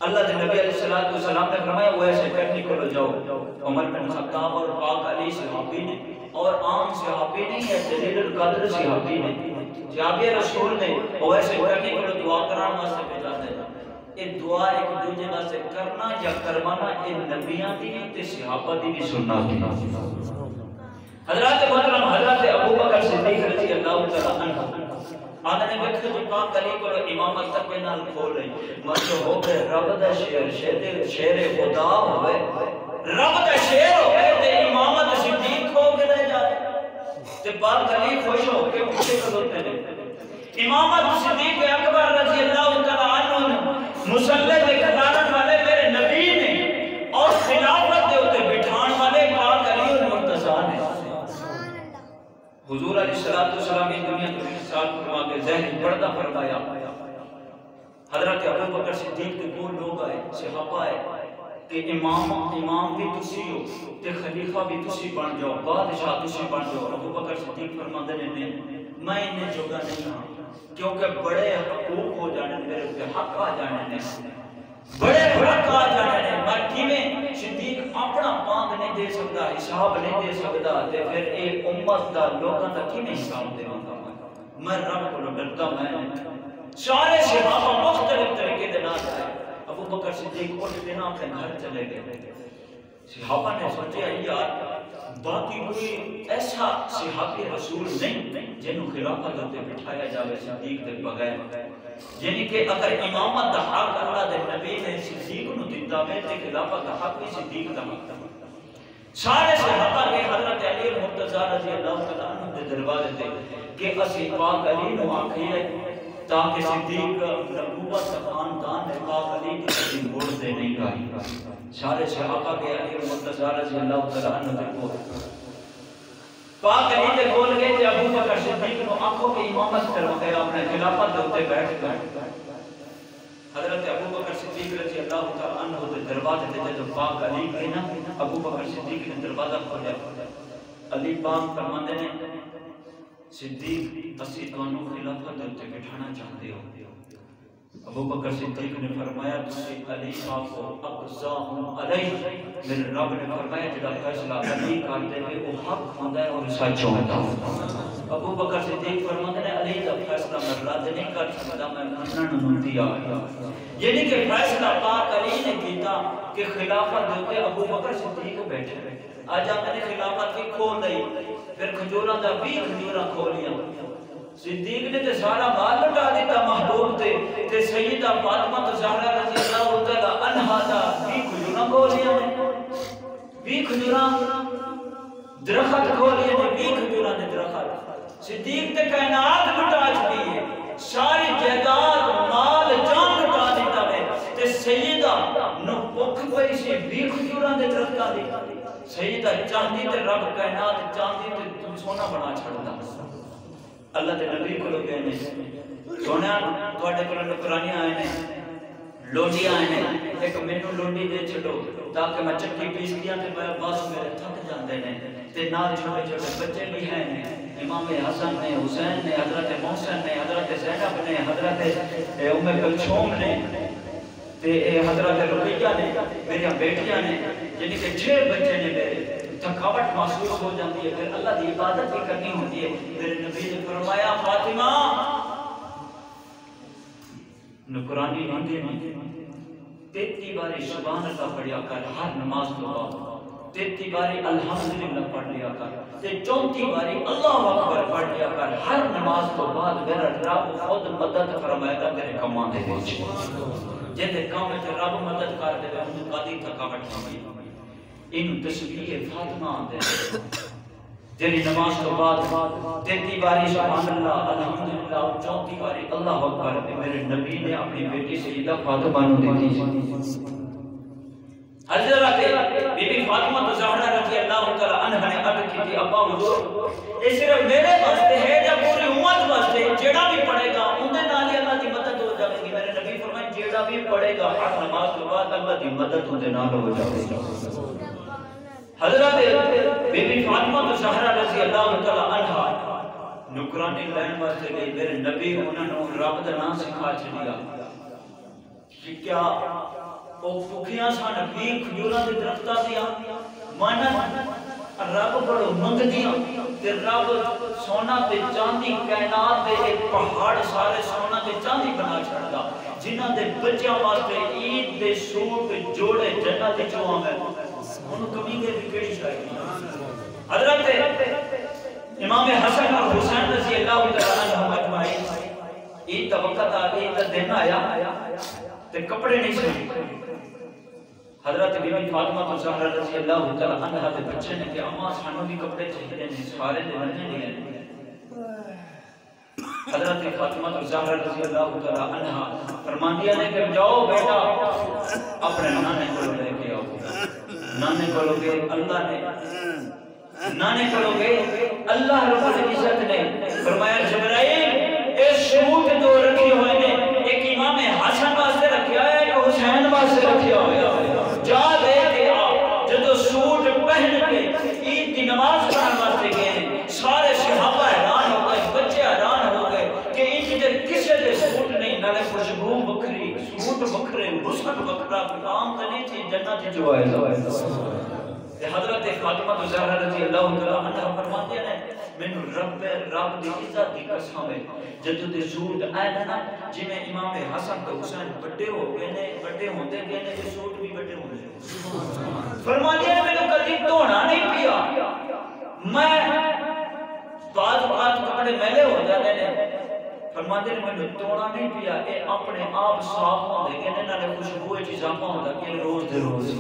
اللہ کے نبی علیہ الصلوۃ والسلام نے فرمایا وہ ایسے کرنے کو جاؤ. عمر بن خطاب اور پاک علی صحابی نے اور عام صحابی نہیں ہے جلیل القدر صحابی نے صحابی رسول نے وہ ایسے کرنے کو دعا کرانا واسطے بھیجا ہے. یہ دعا ایک دوسرے واسطے کرنا یا کروانا یہ نبیاں دی تے صحابہ دی بھی سنت ہے. حضرات محترم حضرت ابو بکر صدیق رضی اللہ تعالی عنہ آدھے نے وقت جو پاک علی کو امامت تک کے نال کھول رہی مجھے ہو گئے رب دا شیر خدا ہوئے رب دا شیر ہوئے تے امامت صدیق ہو کے رہ جائے تے پاک علی خوش ہو کے پیچھے کھلوتے ہیں. امامت صدیق اکبر رضی اللہ تعالی عنہ مسلح دے کھلارن والے میرے نبی نے اور خلافت دے ہوتے بٹھان والے پاک علی المرتضیٰ نے. حضور علیہ الصلوۃ والسلام کی دنیا کو سال فرما کے ذہن پردہ فرمایا. حضرت ابو بکر صدیق کے وہ لوگ آئے صحابہ آئے کہ امام بھی تسی ہو تے خلیفہ بھی تسی بن جاؤ بادشاہ تسی بن جاؤ. ابو بکر صدیق فرماتے ہیں میں انہیں جوگا نہیں ہوں کیونکہ بڑے حقوق ہو جانے میرے پہ حق آ جانے بڑے حق آ جانے میں کیویں صدیق اپنا پانگ نہیں دے سکتا حساب نہیں دے سکتا تے پھر ایک امت دا لوگاں دا کیویں حساب دیواں گا. میں رب کو ڈرتا میں سارے صحابہ مختلف طریقے دے نال آئے. ابو بکر صدیق اٹھ کے نا اپنے گھر چلے گئے. صحابہ نے سوچا یار باقی کوئی ایسا صحابی رسول نہیں جنہوں خلافت تے بٹھایا جاوے صدیق دے بغیر. یعنی کہ اگر امامت دا حق اللہ دے نبی نے صدیق نو دیتا ہے تے خلافت دا حق بھی صدیق دا حق ہے. سارے صحابہ کے حضرت علی المرتضیٰ رضی اللہ تعالیٰ عنہ دے دروازے تے کہ اسی پاک علی نو آکھیے تاکہ صدیق نبوت کا خاندان ہے پاک علی کی کسی موڑ دے نہیں گائی. سارے صحابہ کے علی المرتضیٰ رضی اللہ تعالیٰ عنہ دے کو پاک علی دے کول گئے تے ابو بکر صدیق نو آنکھوں کی امامت کرواتے اپنے خلافت دے بیٹھ گئے. حضرت ابو بکر صدیق رضی اللہ تعالیٰ عنہ دے دروازے تے جب پاک علی گئے نا ابو بکر صدیق نے دروازہ کھولیا. علی پاک فرماندے نے صدیق اسی تانوں خلافت تے بٹھانا چاہتے ہو. ابو بکر صدیق نے فرمایا تسی علی پاک کو اقضاہم علیہ میرے رب نے فرمایا جڑا فیصلہ علی کرتے ہیں وہ حق ہوندا ہے اور سچ ہوندا ہے. ابو بکر صدیق فرماتے ہیں علی کا فیصلہ میں رد نہیں کر سکتا میں منن نوں تیار. یعنی کہ فیصلہ پاک علی نے کیتا کہ خلافت دے ابو بکر صدیق بیٹھے. آج آپ نے خلافت کی کھول دی پھر کھجوراں دا 20 کھجوراں کھولیا. صدیق نے تے سارا مال لٹا دیتا محبوب تے سیدہ فاطمہ زہرا رضی اللہ تعالی عنہا دا 20 کھجوراں کھولیا. 20 کھجوراں درخت کھولیا نے 20 کھجوراں دے درخت. صدیق تے کائنات لٹا چکی ہے ساری جائیداد مال جان لٹا دیتا ہے تے سیدہ نو بھوک پئی سی 20 کھجوراں دے درختاں دی. سیدہ چاندی تے رب کائنات چاندی تے سونا بنا چھڑدا. اللہ دے نبی کو لوگ کہنے سونا تواڈے کول نوکرانیاں آئے نے لونڈیاں آئے نے ایک مینوں لونڈی دے چھڈو تاکہ میں چکی پیس دیا تے میں بس میرے تھک جاندے نے تے نال چھوٹے چھوٹے بچے بھی ہیں امام حسن نے حسین نے حضرت محسن نے حضرت زینب نے حضرت ام کلثوم نے تے حضرت رقیہ نے میری بیٹیاں نے یعنی کہ 6 بچے نے میرے. تھکاوٹ محسوس ہو جاتی ہے پھر اللہ کی عبادت بھی کرنی ہوتی ہے. میرے نبی نے فرمایا فاطمہ نکرانی نہیں دینا 33 باری سبحان اللہ پڑھیا کر ہر نماز تو بعد 33 باری الحمدللہ پڑھ لیا کر تے 34 باری اللہ اکبر پڑھ لیا کر ہر نماز تو بعد میرا رب خود مدد فرمائے گا تیرے کماں دے وچ جے کام وچ رب مدد کر دے اون قاضی تھکاوٹ نہیں ان تسبیح فاطمہ آندے تیری نماز تو بعد 33 باری سبحان اللہ الحمدللہ 34 باری اللہ اکبر میرے نبی نے اپنی بیٹی سیدہ فاطمہ نو دی تھی حضرت بی بی فاطمہ زہرا رضی اللہ تعالی عنہا نے عرض کی تھی ابا حضور یہ صرف میرے واسطے ہے یا پوری امت واسطے جیڑا بھی پڑھے گا ان دے نال ہی اللہ دی مدد ہو جائے گی میرے نبی فرمائے جیڑا بھی پڑھے گا ہر نماز کے بعد اللہ دی مدد ان دے نال ہو جائے گی حضرت بی بی فاطمہ زہرا رضی اللہ تعالی عنہا نکرانی لین واسطے گئی میرے نبی انہاں نو رب دا نام سکھا چھڈیا کہ کیا او فکیاں سان بھی کھجوراں دے درختاں دیا مانا رب بڑو منگ دیا تے رب سونا تے چاندی کائنات دے ایک پہاڑ سارے سونا تے چاندی بنا چھڑدا جنہاں دے بچیاں واسطے عید دے سوٹ جوڑے جنت وچ آویں انہوں کمی دے بھی کیڑی شاید حضرت امام حسن اور حسین رضی اللہ تعالیٰ عنہ اجمعین عید کا وقت آ گئی عید دن آیا تے کپڑے نہیں سنی حضرت بی بی فاطمہ زہرا رضی اللہ تعالیٰ عنہ دے بچے نے کہ اماں سانو بھی کپڑے چاہیے نے سارے دے بننے نہیں حضرت فاطمہ زہرا رضی اللہ تعالیٰ عنہ فرماندیا نے کہ جاؤ بیٹا اپنے نانے کو لے کے آؤ نانے کو لوگے اللہ نے نانے کو لوگے اللہ رب العزت نے فرمایا جبرائیل اے سوٹ دو رکھی ہوئے نے ایک امام حسن واسطے رکھیا ہے ایک حسین واسطے رکھیا ہوا جا دے کے آ جدو سوٹ پہن کے عید کی نماز پڑھنے واسطے گئے سارے صحابہ حیران ہو گئے بچے حیران ہو گئے کہ ان کے کسی دے سوٹ نہیں نالے خوشبو بکری سوٹ بکرے حسن بکرا کام تو نہیں تھی جنت جو ہے حضرت فاطمہ زہرا رضی اللہ تعالیٰ عنہ فرماتے ہیں مینوں رب دی عزت دی قسم ہے جدوں دے سوٹ آئے نا جی میں امام حسن تے حسین بڑے ہو گئے نے بڑے ہوندے گئے نے تے سوٹ بھی بڑے ہوندے نے فرماتے ہیں مینوں کبھی دھونا نہیں پیا میں بعض کپڑے میلے ہو جاتے نے فرماتے ہیں مینوں دھونا نہیں پیا اے اپنے آپ صاف ہوندے گئے نے نالے خوشبو وچ اضافہ ہوندا کہ روز دے روز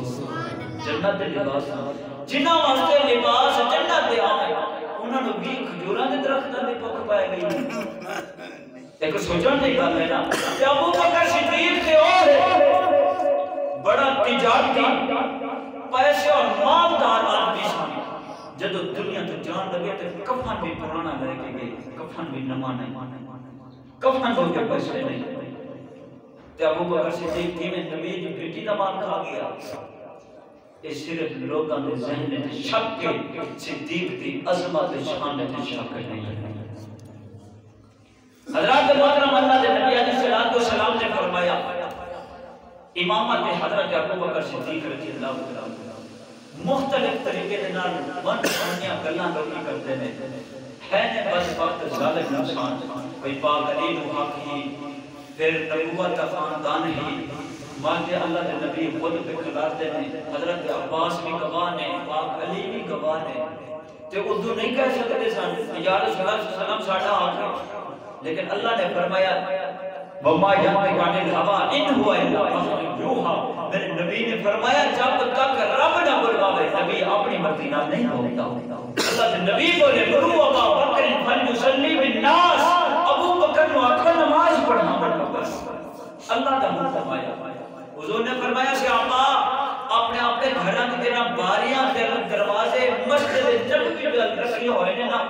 جنت دے لباس جنہاں واسطے لباس جنت دے آئے انہاں نو بھی کھجوراں دے درختاں دے پک پائے گئی ایک سوچن دی گل ہے نا کہ ابو بکر صدیق تے اور بڑا تجارتی پیسے اور مالدار آدمی سن جدو دنیا تو جان لگے تے کفن بھی پرانا لے کے گئے کفن بھی نواں نہیں کفن ہو کے پیسے نہیں تے ابو بکر صدیق کی میں نبی دی بیٹی دا مال کھا گیا اس صرف لوگاں دے ذہن تے شک کے صدیق دی عظمت شان تے شک نہیں حضرت محترم اللہ دے نبی علیہ السلام نے فرمایا امامت حضرت ابو بکر صدیق رضی اللہ تعالی مختلف طریقے دے نال من سنیاں گلاں لوکی کرتے نے ہے نے بس وقت ظالم انسان کوئی پاک علی نو حق ہی پھر نبوت کا خاندان ہی مانتے اللہ کے نبی خود پہ کھلاتے ہیں حضرت عباس بھی گواہ نے پاک علی بھی گواہ نے تے اردو نہیں کہہ سکتے سن یا رسول اللہ صلی اللہ علیہ وسلم ساڈا حق لیکن اللہ نے فرمایا وما ينطق عن الهوى ان هو الا وحي يوحى میرے نبی نے فرمایا جب تک رب نہ بلواوے نبی اپنی مرضی نال نہیں بولتا اللہ کے نبی بولے مرو ابا بکر فليصلي بالناس ابو بکر نو آکھو نماز پڑھنا پڑتا اللہ کا حکم آیا حضور نے فرمایا کہ اپنے اپنے گھراں دے نا باریاں تے دروازے مسجد نبوی دے رکھے ہوئے نے نا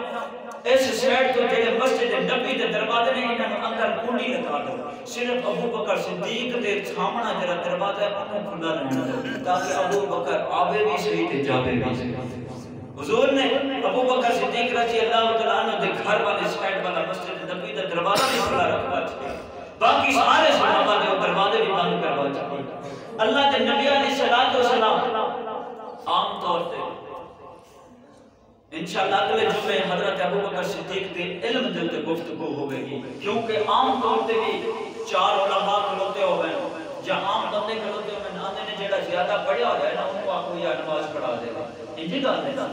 اس سائیڈ تو جڑے مسجد نبی دے دروازے نے انہاں نوں اندر کنڈی لگا دو صرف ابو بکر صدیق دے سامنے جڑا دروازہ ہے انہوں کھلا رہنا دو تاکہ ابو بکر آوے بھی صحیح تے جاوے بھی صحیح حضور نے ابو بکر صدیق رضی اللہ تعالیٰ عنہ دے گھر والے سائیڈ والا مسجد نبی دے دروازہ بھی کھلا رکھا ہے باقی سارے صحابہ دے دروازے بھی بند کروا چاہتے اللہ کے نبی علیہ السلام عام طور سے انشاءاللہ اگلے جمعے حضرت ابوبکر صدیق کے علم دے تے گفتگو ہوگی، کیونکہ عام طور تے بھی 4 علماء کھلوتے ہوئے یا عام بندے کھلوتے ہوئے آندے نے جیڑا زیادہ پڑھیا ہوا ہے نا ان کو آکو یا نماز پڑھا دے گا، انجی گل ہے نا،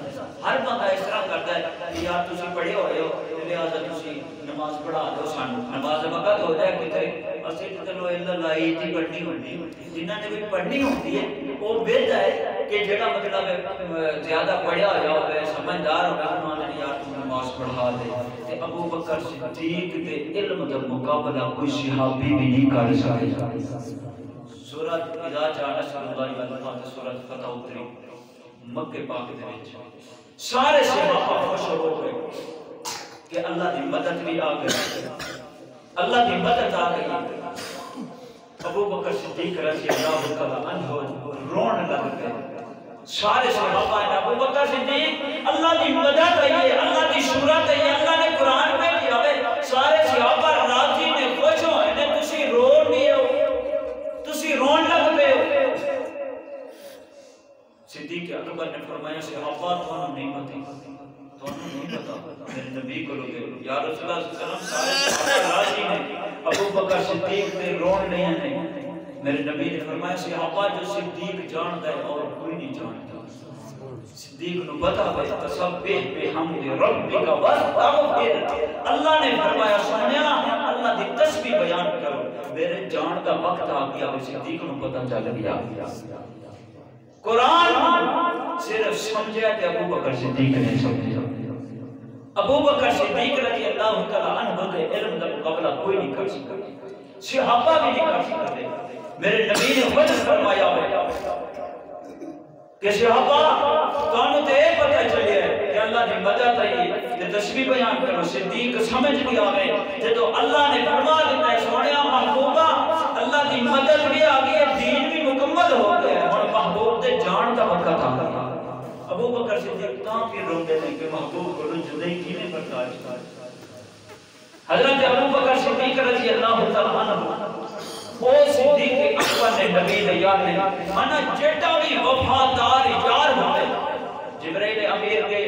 ہر بندہ اس طرح کرتا ہے کہ یار تسی پڑھے ہوئے ہو لہذا تسی نماز پڑھا دو سانو، نماز وقت ہو جائے کتے اسی چلو اللہ تھی پڑھنی ہوتی، جنہاں نے بھی پڑھنی ہوتی ہے وہ بہتر ہے کہ جڑا مطلب زیادہ پڑھیا ہوا ہوئے سمجھدار ہوگا انہوں نے یار تم نماز پڑھا دے تے ابو بکر صدیق دے علم دا مقابلہ کوئی صحابی بھی نہیں کر سکتا۔ سورۃ اذا جاء نصر اللہ والفتح سورۃ فتح اتری مکہ پاک دے وچ سارے صحابہ خوش ہو گئے کہ اللہ دی مدد بھی آ گئی، اللہ دی مدد آ گئی۔ ابو بکر صدیق رضی اللہ تعالی عنہ رون لگ گئے، سارے صحابہ نے ابو بکر صدیق اللہ دی مدد آئی ہے، اللہ دی صورت ہے، اللہ نے قرآن میں کیا ہے، سارے صحابہ راضی نے خوش ہوئے نے، تسی رو نہیں ہو، تسی رون لگ پے ہو۔ صدیق اکبر نے فرمایا صحابہ تھانوں نہیں پتا میرے نبی کو لوگے یا رسول اللہ صلی اللہ علیہ وسلم سارے صحابہ راضی نے، ابو بکر صدیق نے رون نہیں ہے، میرے نبی نے فرمایا صحابہ جو صدیق جانتا ہے اور کوئی نہیں جانتا، صدیق نو پتا ہے تسبح بحمد ربک واستغفر، اللہ نے فرمایا سنیا اللہ دی تسبیح بیان کرو، میرے جان کا وقت آ گیا، صدیق نو پتا چل گیا۔ قرآن صرف سمجھا کہ ابو بکر صدیق نے سمجھا، ابو بکر صدیق رضی اللہ تعالی عنہ کے علم کا مقابلہ کوئی نہیں کر سکتا، صحابہ بھی نہیں کر سکتے۔ میرے نبی نے خود فرمایا ہے کہ صحابہ تانوں تے پتہ چلے کہ اللہ دی مدد آئی تے تسبیح بیان کرو، صدیق سمجھ نہیں آوے جدو اللہ نے فرما دیتا ہے سونیا محبوبہ اللہ دی مدد بھی آ گئی ہے، دین بھی مکمل ہو گیا ہے، اور محبوب دے جان کا وقت آ گیا۔ ابو بکر صدیق تاں پھر روندے نے کہ محبوب کو جدائی کینے برداشت کرے۔ حضرت ابو بکر صدیق رضی اللہ تعالی عنہ او صدیق اکبر نے نبی نے یاد نے مانا جیٹا بھی وفادار یار ہوئے، جبرائیل امیر کے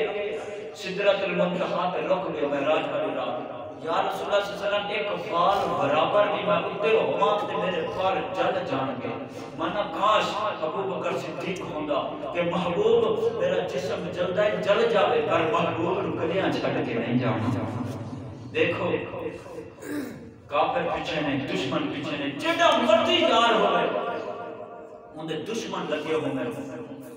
سدرۃ المنتہا پہ رک گئے معراج والی رات، یا رسول اللہ صلی اللہ علیہ وسلم ایک بال برابر بھی میں اتر ہوا تے میرے پر جل جان گے، مانا کاش ابو بکر صدیق ہوندا کہ محبوب میرا جسم جلدا ہے جل جاوے پر محبوب رکلیاں چھڑ کے نہیں جانا۔ دیکھو کافر پیچھے نے، دشمن پیچھے نے، جیڑا مرضی یار ہوئے اندے دشمن لگے ہوئے،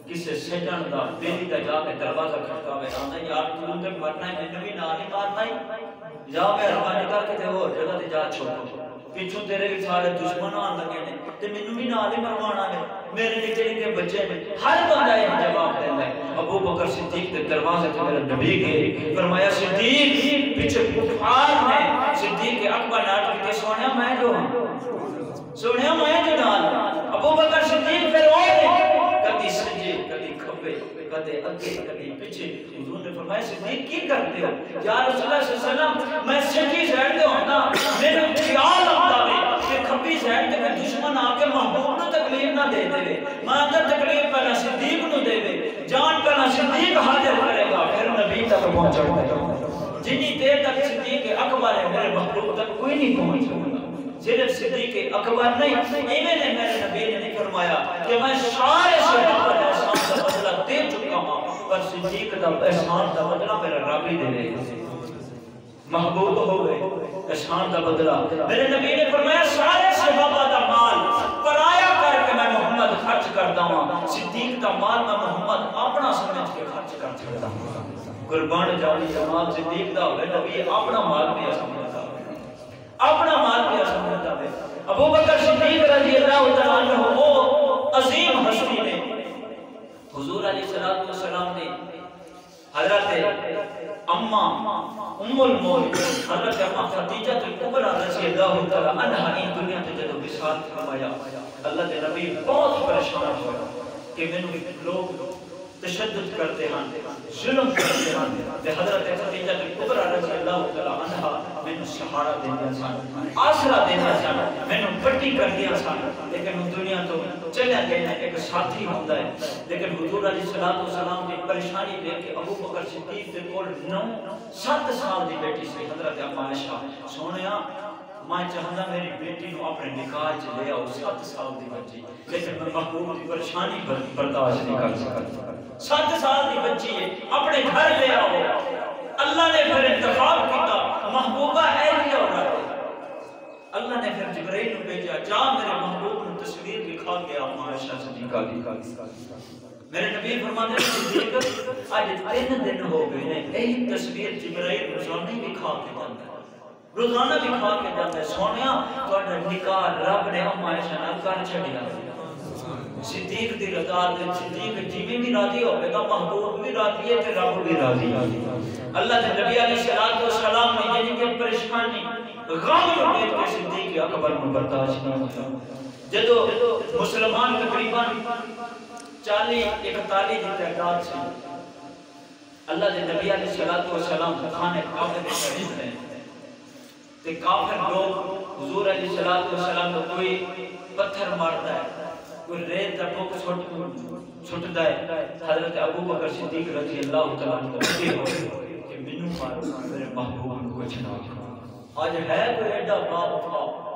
کسے سجن دا بیلی دا جا کے دروازہ کھٹکاوے آندا یار تو اندر مرنا ہے میں بھی نہ نہیں مارنا ہی جا مہربانی کر کے تے اور جگہ تے جا چھوڑو، پیچھوں تیرے بھی سارے دشمن آن لگے نے تے مینوں بھی نال ہی مروانا نے، میرے نکے نکے بچے نے، ہر بندہ یہ جواب دیندا ہے۔ ابو بکر صدیق کے دروازے تے میرے نبی گئے، فرمایا صدیق پیچھے کفار نے، صدیق اکبر نے آٹھ کے سونیا میں جو ہوں، سونیا میں جو نال، ابو بکر صدیق پھر اور کدی سجے کدی کھبے کدی اگے کدی پیچھے، حضور نے فرمایا صدیق کی کرتے ہو؟ یا رسول اللہ صلی اللہ علیہ وسلم میں سجی سائڈ دے ہونا، میرے خیال آتا ہے کہ کھبی سائڈ دے میں دشمن آ کے محبوب نو تکلیف نہ دے دے، میں اندر تکلیف پہلا صدیق نو دے دے، جان پہلا صدیق حاضر کرے گا پھر نبی تک پہنچا گا، جنی دیر تک صدیق اکبر ہے میرے محبوب تک کوئی نہیں پہنچ گا، صرف صدیق اکبر نہیں، ایمیں نے میرے نبی نے نہیں فرمایا کہ میں سارے صحابہ کا احسان کا بدلہ دے چکا ہوں، پر صدیق کا احسان کا بدلہ میرا رب ہی دے دے گا، محبوب ہو گئے احسان کا بدلہ۔ میرے نبی نے فرمایا سارے صحابہ کا مال پرایا کر کے میں محمد خرچ کرتا ہوں، صدیق کا مال میں محمد اپنا سمجھ کے خرچ کر چھڑتا ہوں، قربان جاؤ جمال صدیق دا ہوئے نبی اپنا مال بھی سمجھتا ہے، اپنا مال بھی سمجھتا ہے۔ ابو بکر صدیق رضی اللہ تعالیٰ عنہ وہ عظیم ہستی نے، حضور علیہ السلام نے حضرت اما ام المومنین حضرت اما خدیجہ کبریٰ رضی اللہ تعالیٰ عنہ ان دنیا تے جدو وصال فرمایا، اللہ کے نبی بہت پریشان ہوا کہ مینوں لوگ تشدد کرتے ہیں، ظلم کرتے ہیں، تے حضرت خدیجہ کبریٰ رضی اللہ تعالیٰ عنہ مینوں سہارا دیندے سن، آسرا دیندے سن، مینوں پٹی کر دیا سن، لیکن لیکن وہ دنیا تو چلے گئے ایک ساتھی ہوتا ہے لیکن حضور علیہ السلام کی پریشانی دیکھ کے ابو بکر صدیق کے کول 7 سال دی بیٹی سی حضرت اما عائشہ سونیا میں چاہتا میری بیٹی نو اپنے نکاح چ لے آؤ 7 سال دی بچی لیکن میں محبوب کی پریشانی برداشت نہیں کر سکتا 7 سال دی بچی ہے اپنے گھر لے آؤ اللہ نے پھر انتخاب کیتا محبوبہ ایسی عورت ہے اللہ نے پھر جبرائیل کو بھیجا جا میرے محبوب کو تصویر دکھا کے اما عائشہ صدیقہ کی میرے نبی فرماتے ہیں صدیق آج 3 دن ہو گئے ہیں یہی تصویر جبرائیل روزانہ دکھا کے جاتا ہے روزانہ دکھا کے جاتا ہے سونیا تہاڈا نکاح رب نے اما عائشہ نال کر چھڈیا صدیق دی رضا تے صدیق جویں بھی راضی ہوے گا محبوب بھی راضی ہے تے رب بھی راضی اللہ کے نبی علیہ السلام نے یعنی کہ پریشانی غم کو دیکھ کے صدیق اکبر کو برداشت نہیں ہوتا جدو مسلمان تقریباً 40-41 کی تعداد سے اللہ کے نبی علیہ السلام کھانے کافر کے قریب ہیں تے کافر لوگ حضور علیہ السلام کو کوئی پتھر مارتا ہے کوئی ریت کا ٹوک چھٹتا ہے حضرت ابو بکر صدیق رضی اللہ تعالیٰ عنہ کہ منو مارو میرے محبوب کو چھنا آج ہے کوئی ایڈا باپ